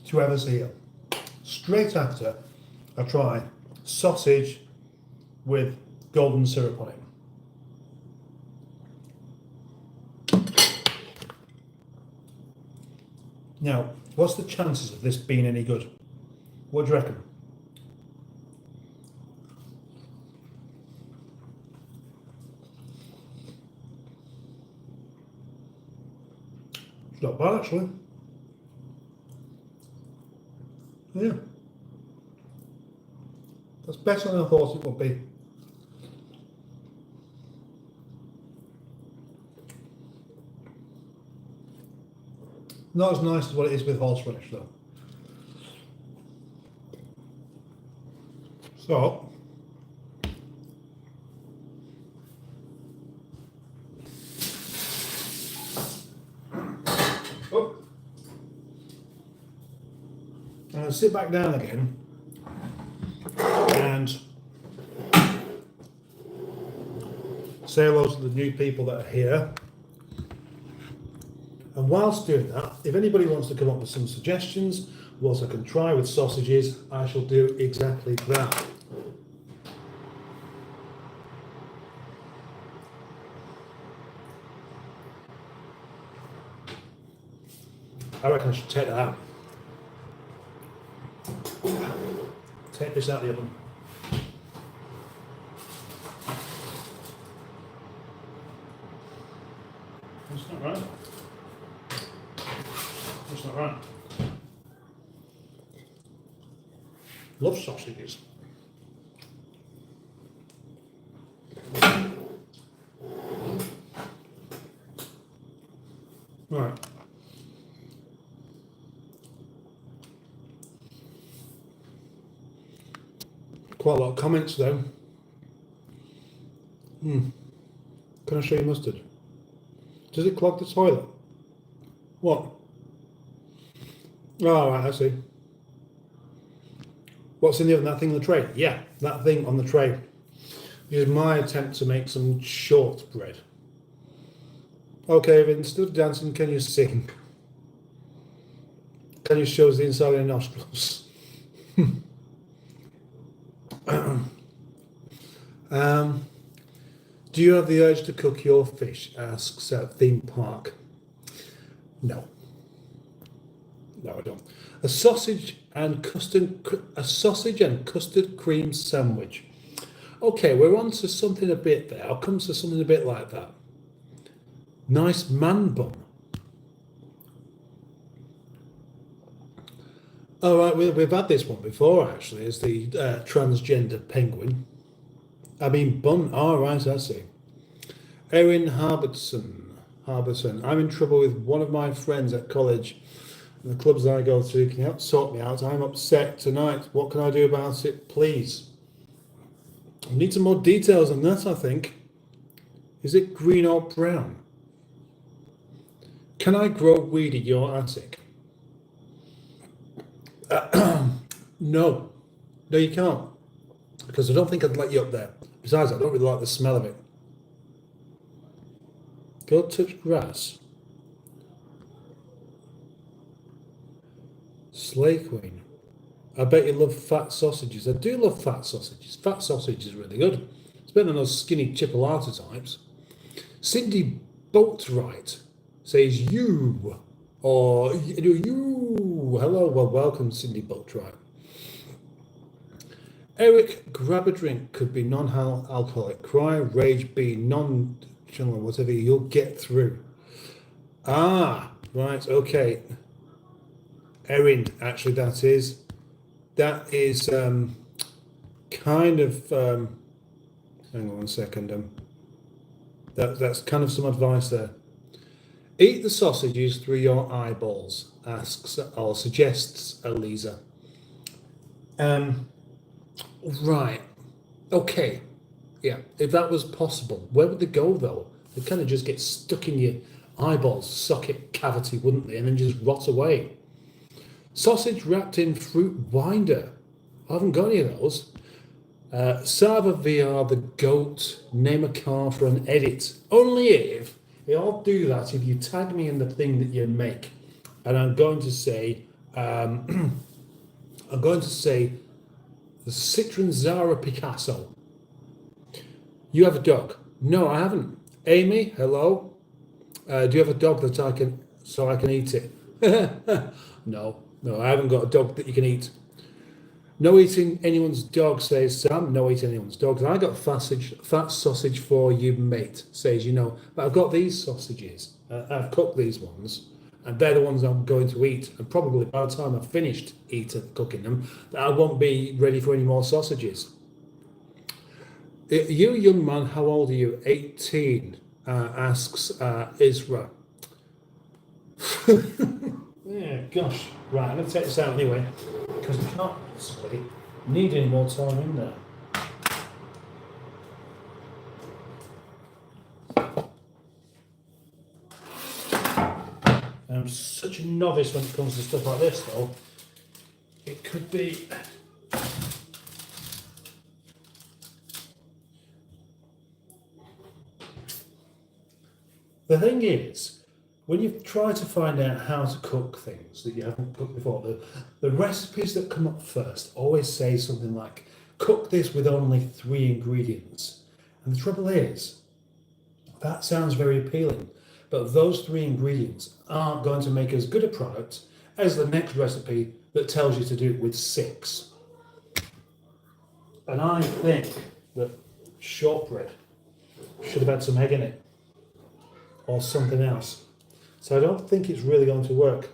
[SPEAKER 1] to whoever's here. Straight after I try sausage with golden syrup on it. Now, what's the chances of this being any good? What do you reckon? It's not bad, actually. Yeah. That's better than I thought it would be. Not as nice as what it is with horseradish, though. So, oh. I'm going to sit back down again and say hello to the new people that are here. And whilst doing that, if anybody wants to come up with some suggestions, what I can try with sausages, I shall do exactly that. I reckon I should take that out. Take this out of the oven. That's not right. That's not right. Love sausages. Right. Quite a lot of comments though. Can I show you mustard? Does it clog the toilet? What? Oh, right, I see. What's in the oven? That thing on the tray? Yeah, that thing on the tray is my attempt to make some shortbread. Okay, instead of dancing, can you sing? Can you show us the inside of your nostrils? Do you have the urge to cook your fish? Asks Theme Park. No. No, I don't. A sausage and custard cream sandwich. Okay, we're on to something a bit there. I'll come to something a bit like that. Nice man bun. All right, we've had this one before actually. It's the transgender penguin. I mean bun. All right, I see. Erin Harbison. I'm in trouble with one of my friends at college. And the clubs I go to, can you help sort me out? I'm upset tonight. What can I do about it, please? I need some more details on that, I think. Is it green or brown? Can I grow weed in your attic? No. No, you can't. Because I don't think I'd let you up there. Besides, I don't really like the smell of it. Go touch grass. Slay Queen. I bet you love fat sausages. I do love fat sausages. Fat sausage is really good. It's better than those skinny chipolata types. Cindy Boatwright says you. Or you. Hello, well, welcome, Cindy Boatwright. Eric, grab a drink. Could be non-alcoholic. Cry, rage, be whatever, you'll get through. Ah, right, okay. Erin, actually, that is kind of. Hang on one second. That's kind of some advice there.
[SPEAKER 2] Eat the sausages through your eyeballs, asks or suggests Eliza. Right. Okay. Yeah. If that was possible, where would they go though? They kind of just get stuck in your eyeballs, socket cavity, wouldn't they? And then just rot away. Sausage wrapped in fruit binder. I haven't got any of those. Sava VR the goat. Name a car for an edit. Only if I'll do that if you tag me in the thing that you make. And I'm going to say, I'm going to say the Citroen Zara Picasso. You have a dog? No, I haven't. Amy, hello. Do you have a dog that I can eat it? No, I haven't got a dog that you can eat. No eating anyone's dog, says Sam. No eating anyone's dogs. I got fat sausage for you, mate, says but I've got these sausages. I've cooked these ones, and they're the ones I'm going to eat. And probably by the time I've finished cooking them, I won't be ready for any more sausages. You, young man, how old are you? 18, asks Isra. Yeah, gosh. Right, I'm going to take this out anyway, because we can't possibly need any more time in there. I'm such a novice when it comes to stuff like this, though. It could be... The thing is, when you try to find out how to cook things that you haven't cooked before, the recipes that come up first always say something like, cook this with only 3 ingredients. And the trouble is, that sounds very appealing, but those 3 ingredients aren't going to make as good a product as the next recipe that tells you to do it with 6. And I think that shortbread should have had some egg in it, or something else. So I don't think it's really going to work.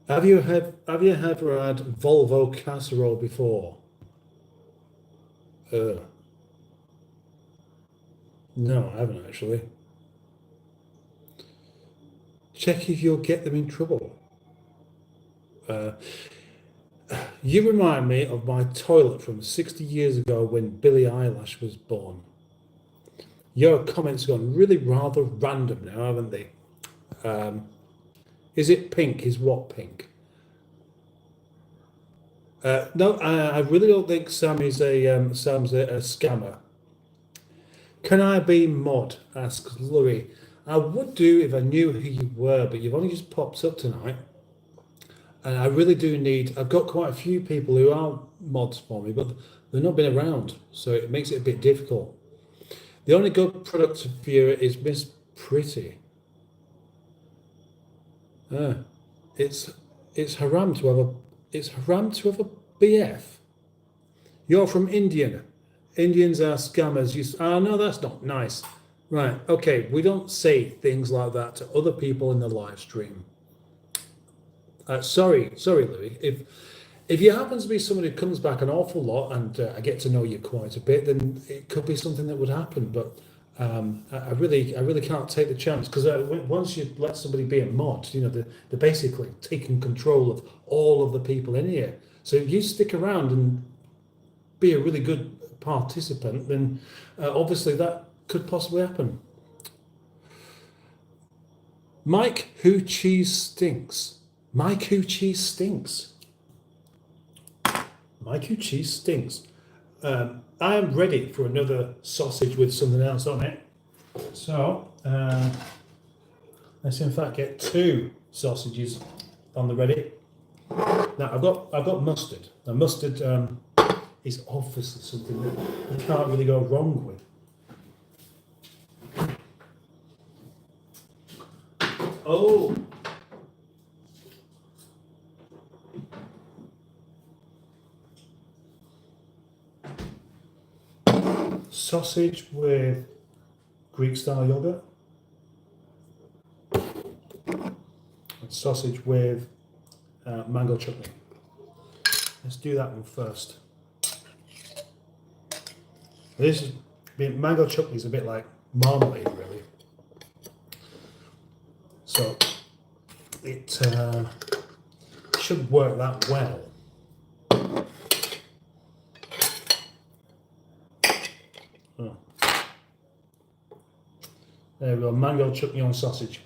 [SPEAKER 2] Have you ever had Volvo casserole before? No, I haven't actually. Check if you'll get them in trouble. You remind me of my toilet from 60 years ago when Billie Eilish was born. Your comments have gone really rather random now, haven't they? Is it pink? Is what pink? No, I really don't think Sam's a scammer. Can I be mod? Asks Louis. I would do if I knew who you were, but you've only just popped up tonight. And I really do need, I've got quite a few people who are mods for me, but they've not been around, so it makes it a bit difficult. The only good product viewer is Miss Pretty. It's haram to have a BF. You're from India. Indians are scammers. No, that's not nice. Right, okay, we don't say things like that to other people in the live stream. Sorry, Louis. If you happen to be somebody who comes back an awful lot and I get to know you quite a bit, then it could be something that would happen. But I really can't take the chance, because once you let somebody be a mod, they're basically taking control of all of the people in here. So if you stick around and be a really good participant, then obviously that could possibly happen. Mike, who cheese stinks? Mike, who cheese stinks? Mike, who cheese stinks? I am ready for another sausage with something else on it. So let's in fact get 2 sausages on the ready. Now I've got mustard. Now mustard is obviously something that you can't really go wrong with. Oh. Sausage with Greek style yogurt. And sausage with mango chutney. Let's do that one first.
[SPEAKER 1] This is mango chutney is a bit like marmalade, really. So it should work that well. Oh. There we go, mango chutney on sausage.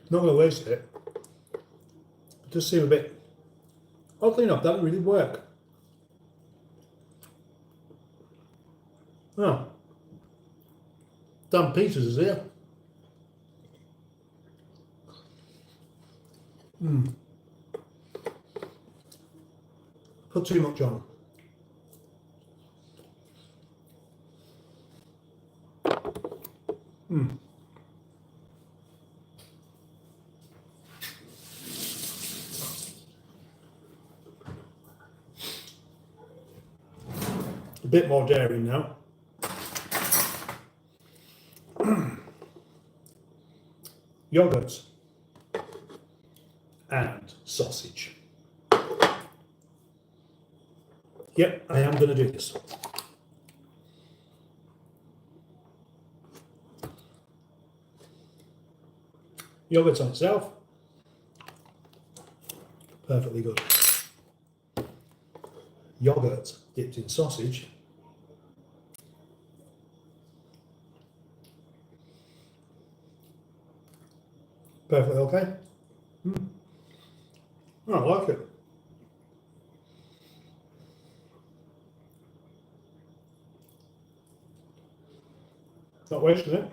[SPEAKER 1] Not going to waste it. It does seem a bit, oddly enough, that didn't really work. Oh. Dan Peters is here. Put too much on. A bit more dairy now. Yogurt and sausage. Yep, I am going to do this. Yogurt on itself, perfectly good. Yogurt dipped in sausage, perfectly okay. I like it. Not wasting it.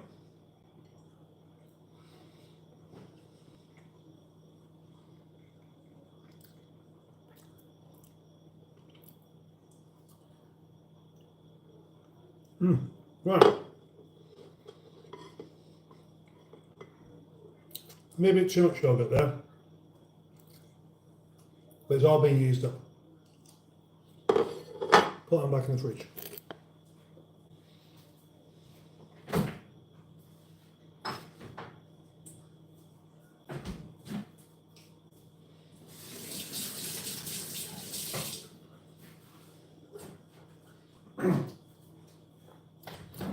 [SPEAKER 1] Right. Maybe too much yogurt there, but it's all being used up. Put them back in the fridge.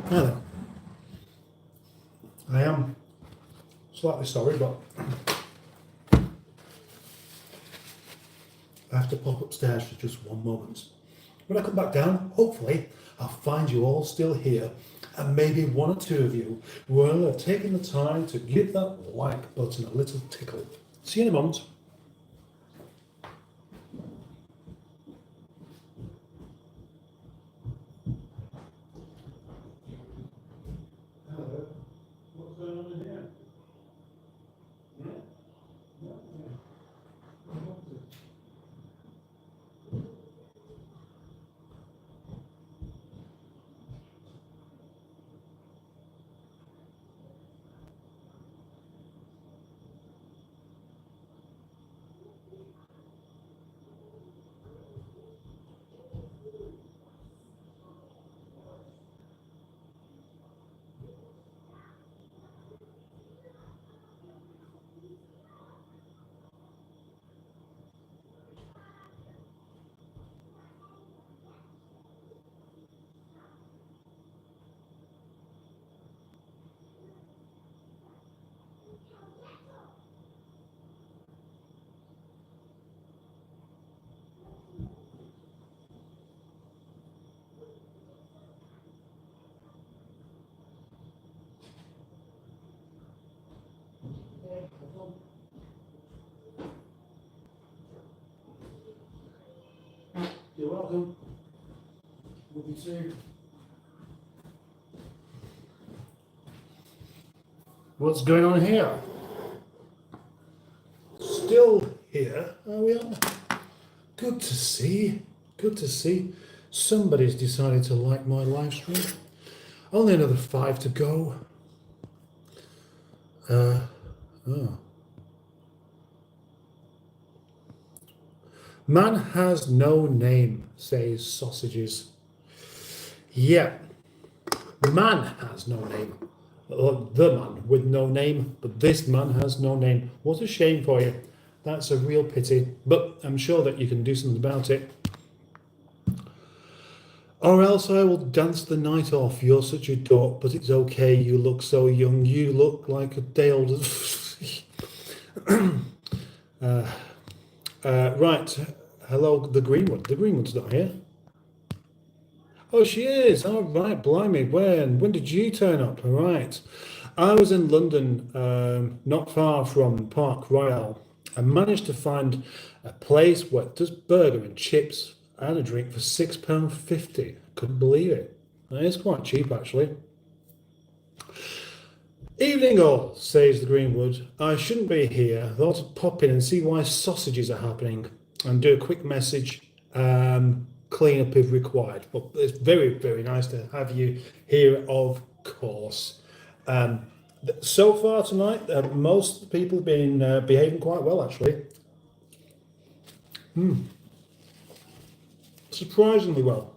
[SPEAKER 1] Now then, I am slightly sorry, but I have to pop upstairs for just one moment. When I come back down, hopefully I'll find you all still here, and maybe one or two of you will have taken the time to give that like button a little tickle. See you in a moment. What's going on in here? You're welcome. We'll be soon. What's going on here? Still here, are we on? Good to see. Good to see. Somebody's decided to like my live stream. Only another 5 to go. Man has no name, says sausages. Yeah, man has no name.
[SPEAKER 2] The man with no name, but this man has no name. What a shame for you. That's a real pity, but I'm sure that you can do something about it. Or else I will dance the night off. You're such a dork, but it's okay. You look so young. You look like a day older. Right. Hello, the Greenwood. The Greenwood's not here. Oh, she is. All right, blimey. When did you turn up? All right. I was in London, not far from Park Royal. I managed to find a place where it does burger and chips and a drink for £6.50. Couldn't believe it. It's quite cheap, actually. Evening all, says the Greenwood. I shouldn't be here. Thought I'd pop in and see why sausages are happening and do a quick message. Clean up if required. But it's very, very nice to have you here, of course. So far tonight, most people have been behaving quite well, actually. Surprisingly well.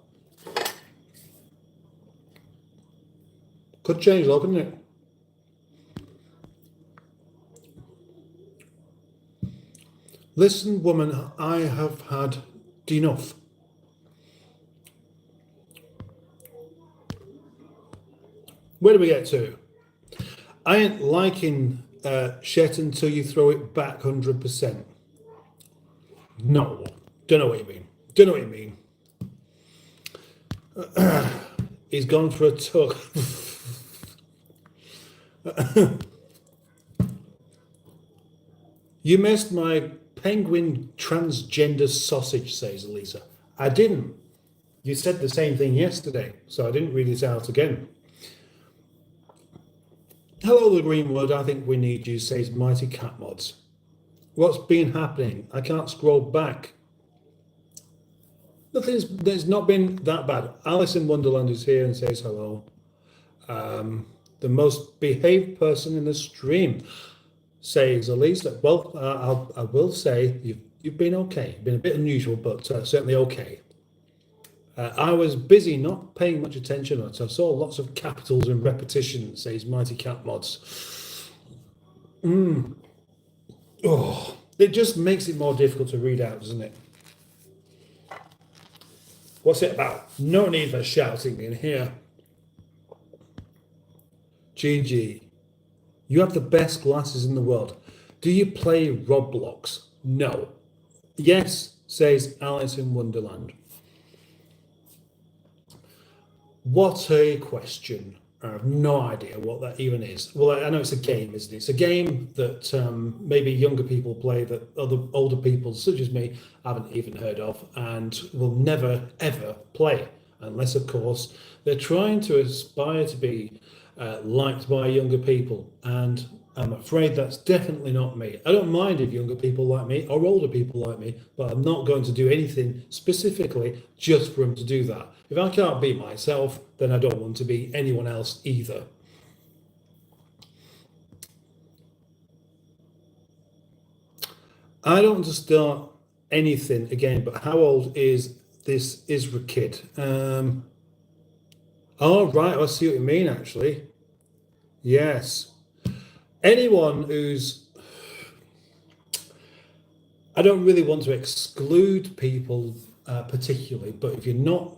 [SPEAKER 2] Could change though, couldn't it? Listen, woman, I have had enough. Where do we get to? I ain't liking shit until you throw it back 100%. No, don't know what you mean. Don't know what you mean. He's gone for a tug. You missed my penguin transgender sausage, says Elisa. I didn't. You said the same thing yesterday, so I didn't read it out again. Hello, the Greenwood. I think we need you, says Mighty Cat Mods. What's been happening? I can't scroll back. There's not been that bad. Alice in Wonderland is here and says hello. The most behaved person in the stream, says Elise. Well, I will say you've been okay. You've been a bit unusual, but certainly okay. I was busy not paying much attention, but I saw lots of capitals and repetitions, says Mighty Cat Mods. Oh, it just makes it more difficult to read out, doesn't it? What's it about? No need for shouting in here. GG. You have the best glasses in the world. Do you play Roblox? No. Yes, says Alice in Wonderland. What a question. I have no idea what that even is. Well, I know it's a game, isn't it? It's a game that maybe younger people play that other older people, such as me, haven't even heard of and will never, ever play. Unless, of course, they're trying to aspire to be liked by younger people. And I'm afraid that's definitely not me. I don't mind if younger people like me or older people like me, but I'm not going to do anything specifically just for them to do that. If I can't be myself, then I don't want to be anyone else either. I don't want to start anything again, but how old is this Isra kid? Oh, right, I see what you mean, actually. Yes. Anyone who's... I don't really want to exclude people particularly, but if you're not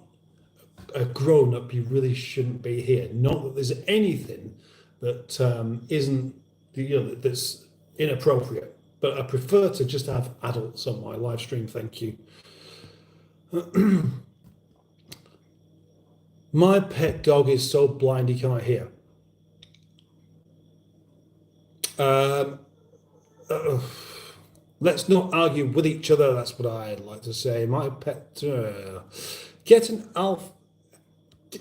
[SPEAKER 2] a grown-up, you really shouldn't be here. Not that there's anything that isn't, that's inappropriate, but I prefer to just have adults on my live stream, thank you. My pet dog is so blind he can't hear. Let's not argue with each other, that's what I'd like to say. My pet... get an alpha...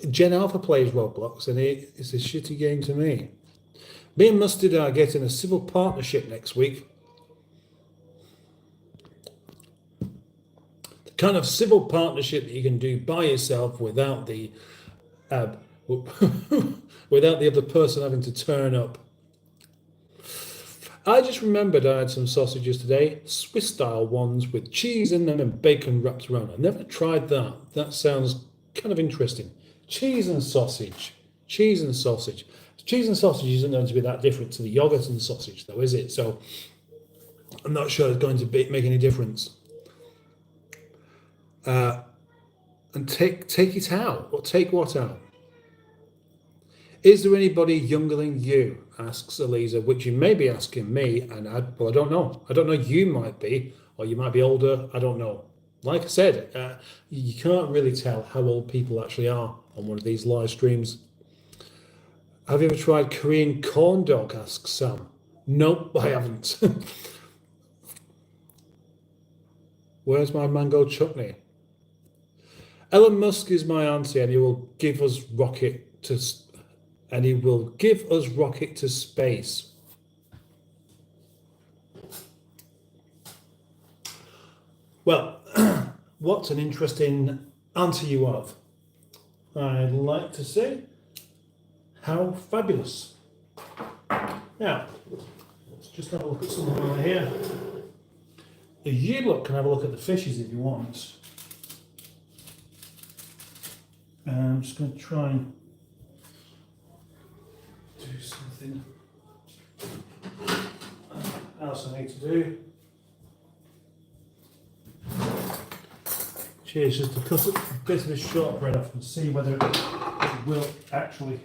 [SPEAKER 2] Gen Alpha plays Roblox and it's a shitty game to me. Me and Mustard are getting a civil partnership next week. The kind of civil partnership that you can do by yourself without the without the other person having to turn up. I just remembered I had some sausages today, Swiss style ones with cheese in them and bacon wrapped around. I've never tried that. That sounds kind of interesting. Cheese and sausage. Cheese and sausage. Cheese and sausage isn't going to be that different to the yogurt and sausage, though, is it? So I'm not sure it's going to make any difference. And take it out. Or take what out? Is there anybody younger than you? Asks Eliza, which you may be asking me, and I don't know. I don't know. You might be, or you might be older. I don't know. Like I said, you can't really tell how old people actually are on one of these live streams. Have you ever tried Korean corn dog? Asks Sam. Nope, I haven't. Where's my mango chutney? Elon Musk is my auntie, and he will give us rocket to space. Well, what an interesting answer you have. I'd like to say how fabulous. Now, let's just have a look at something over here. You can have a look at the fishes if you want. I'm just going to try and do something else I need to do. Cheers, just to cut a bit of this shortbread off and see whether it will actually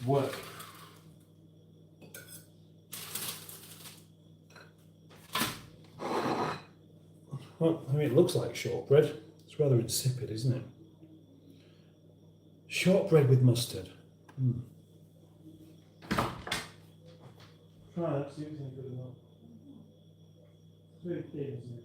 [SPEAKER 2] work. Well, I mean, it looks like shortbread. It's rather insipid, isn't it? Shortbread with mustard. Try that, see if it's any good or not. It's very thin, isn't it?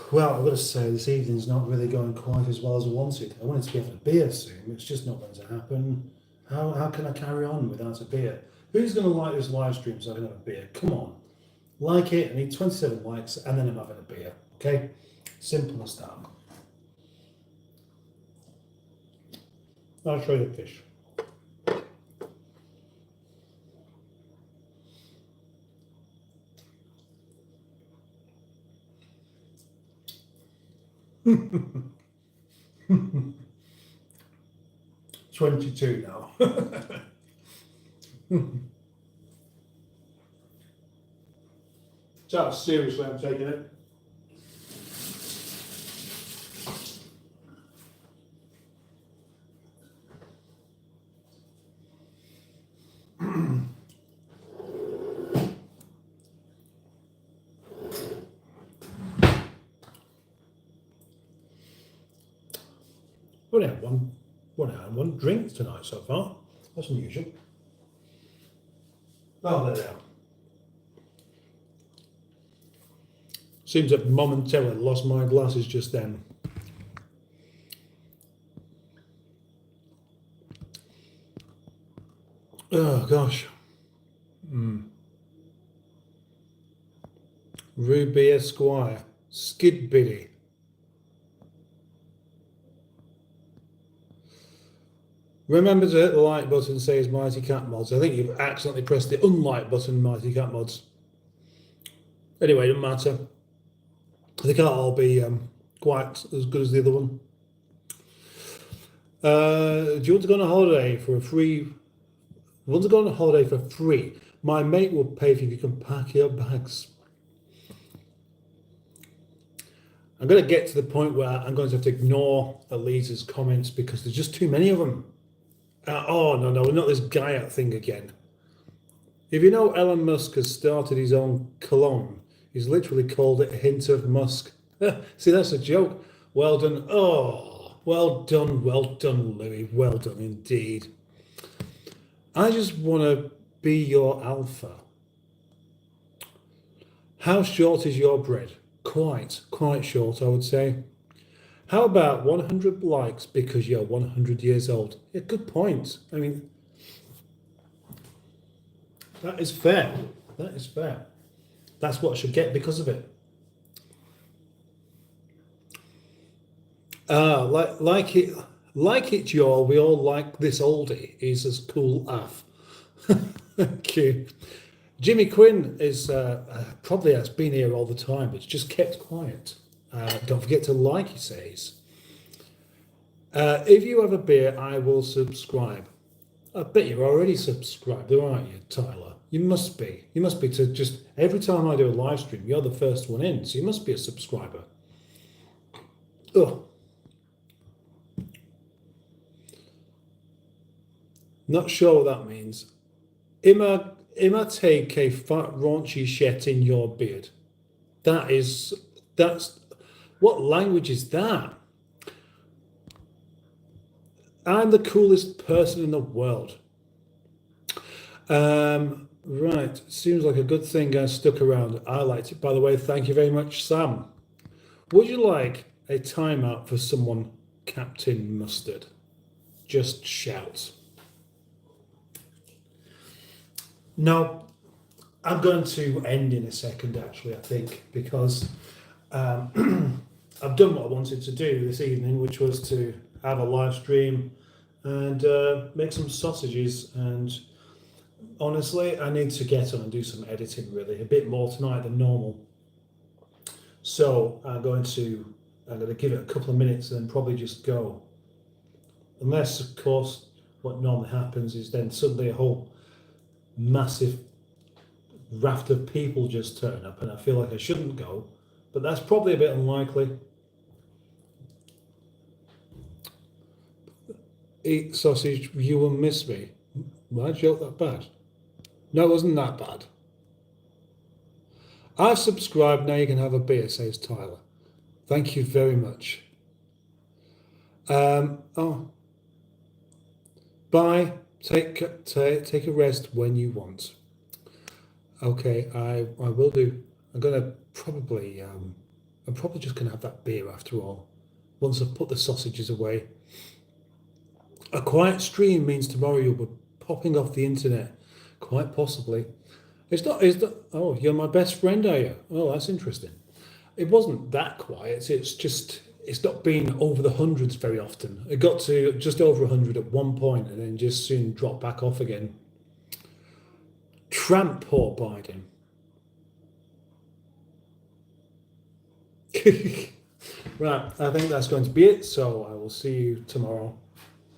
[SPEAKER 2] Well, I've got to say, this evening's not really going quite as well as I wanted. I wanted to be having a beer soon. It's just not going to happen. How can I carry on without a beer? Who's going to like this live stream so I can have a beer? Come on. Like it. I need 27 likes and then I'm having a beer. Okay? Simple as that. I'll show you the fish. $22 now. So seriously, I'm taking it. We only had one drink tonight so far. That's unusual. Oh, there they are. Seems I've momentarily lost my glasses just then. Oh gosh. Ruby Esquire. Skid Biddy. Remember to hit the like button, says Mighty Cat Mods. I think you've accidentally pressed the unlike button, Mighty Cat Mods. Anyway, it doesn't matter. They can't all be quite as good as the other one. Do you want to go on a holiday for free? Want to go on a holiday for free? My mate will pay if you can pack your bags. I'm going to get to the point where I'm going to have to ignore Elisa's comments because there's just too many of them. Oh, no, not this guy out thing again. If you know Elon Musk has started his own cologne, he's literally called it a hint of musk. See, that's a joke. Well done. Oh, well done, Louis. Well done indeed. I just want to be your alpha. How short is your bread? Quite short, I would say. How about 100 likes because you're 100 years old? Yeah, good point. I mean, that is fair. That is fair. That's what I should get because of it. Like it, y'all. We all like this oldie. He's as cool af. Thank you. Jimmy Quinn is probably has been here all the time, but just kept quiet. Don't forget to like, he says. If you have a beer, I will subscribe. I bet you're already subscribed, aren't you, Tyler? You must be. You must be to just every time I do a live stream, you're the first one in, so you must be a subscriber. Oh. Not sure what that means. Ima take a fat raunchy shit in your beard. That's what language is that? I'm the coolest person in the world. Right, seems like a good thing I stuck around. I liked it. By the way, thank you very much, Sam. Would you like a timeout for someone, Captain Mustard? Just shout. No, I'm going to end in a second, actually, I think, because I've done what I wanted to do this evening, which was to have a live stream and make some sausages. And honestly, I need to get on and do some editing, really, a bit more tonight than normal. So I'm going to give it a couple of minutes and then probably just go. Unless, of course, what normally happens is then suddenly a whole massive raft of people just turn up and I feel like I shouldn't go, but that's probably a bit unlikely. Eat sausage, you will miss me. My joke that bad? No, it wasn't that bad. I've subscribed, now you can have a beer, says Tyler. Thank you very much. Oh. Bye. Take a rest when you want. Okay, I will do. I'm probably just gonna have that beer after all. Once I've put the sausages away. A quiet stream means tomorrow you'll be popping off the internet. Quite possibly. It's not. Oh, you're my best friend, are you? Oh, that's interesting. It wasn't that quiet. It's not been over the hundreds very often. It got to just over 100 at one point and then just soon dropped back off again. Tramp poor Biden. Right, I think that's going to be it. So I will see you tomorrow.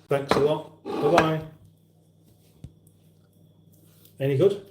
[SPEAKER 2] Thanks a lot. Bye-bye. Any good?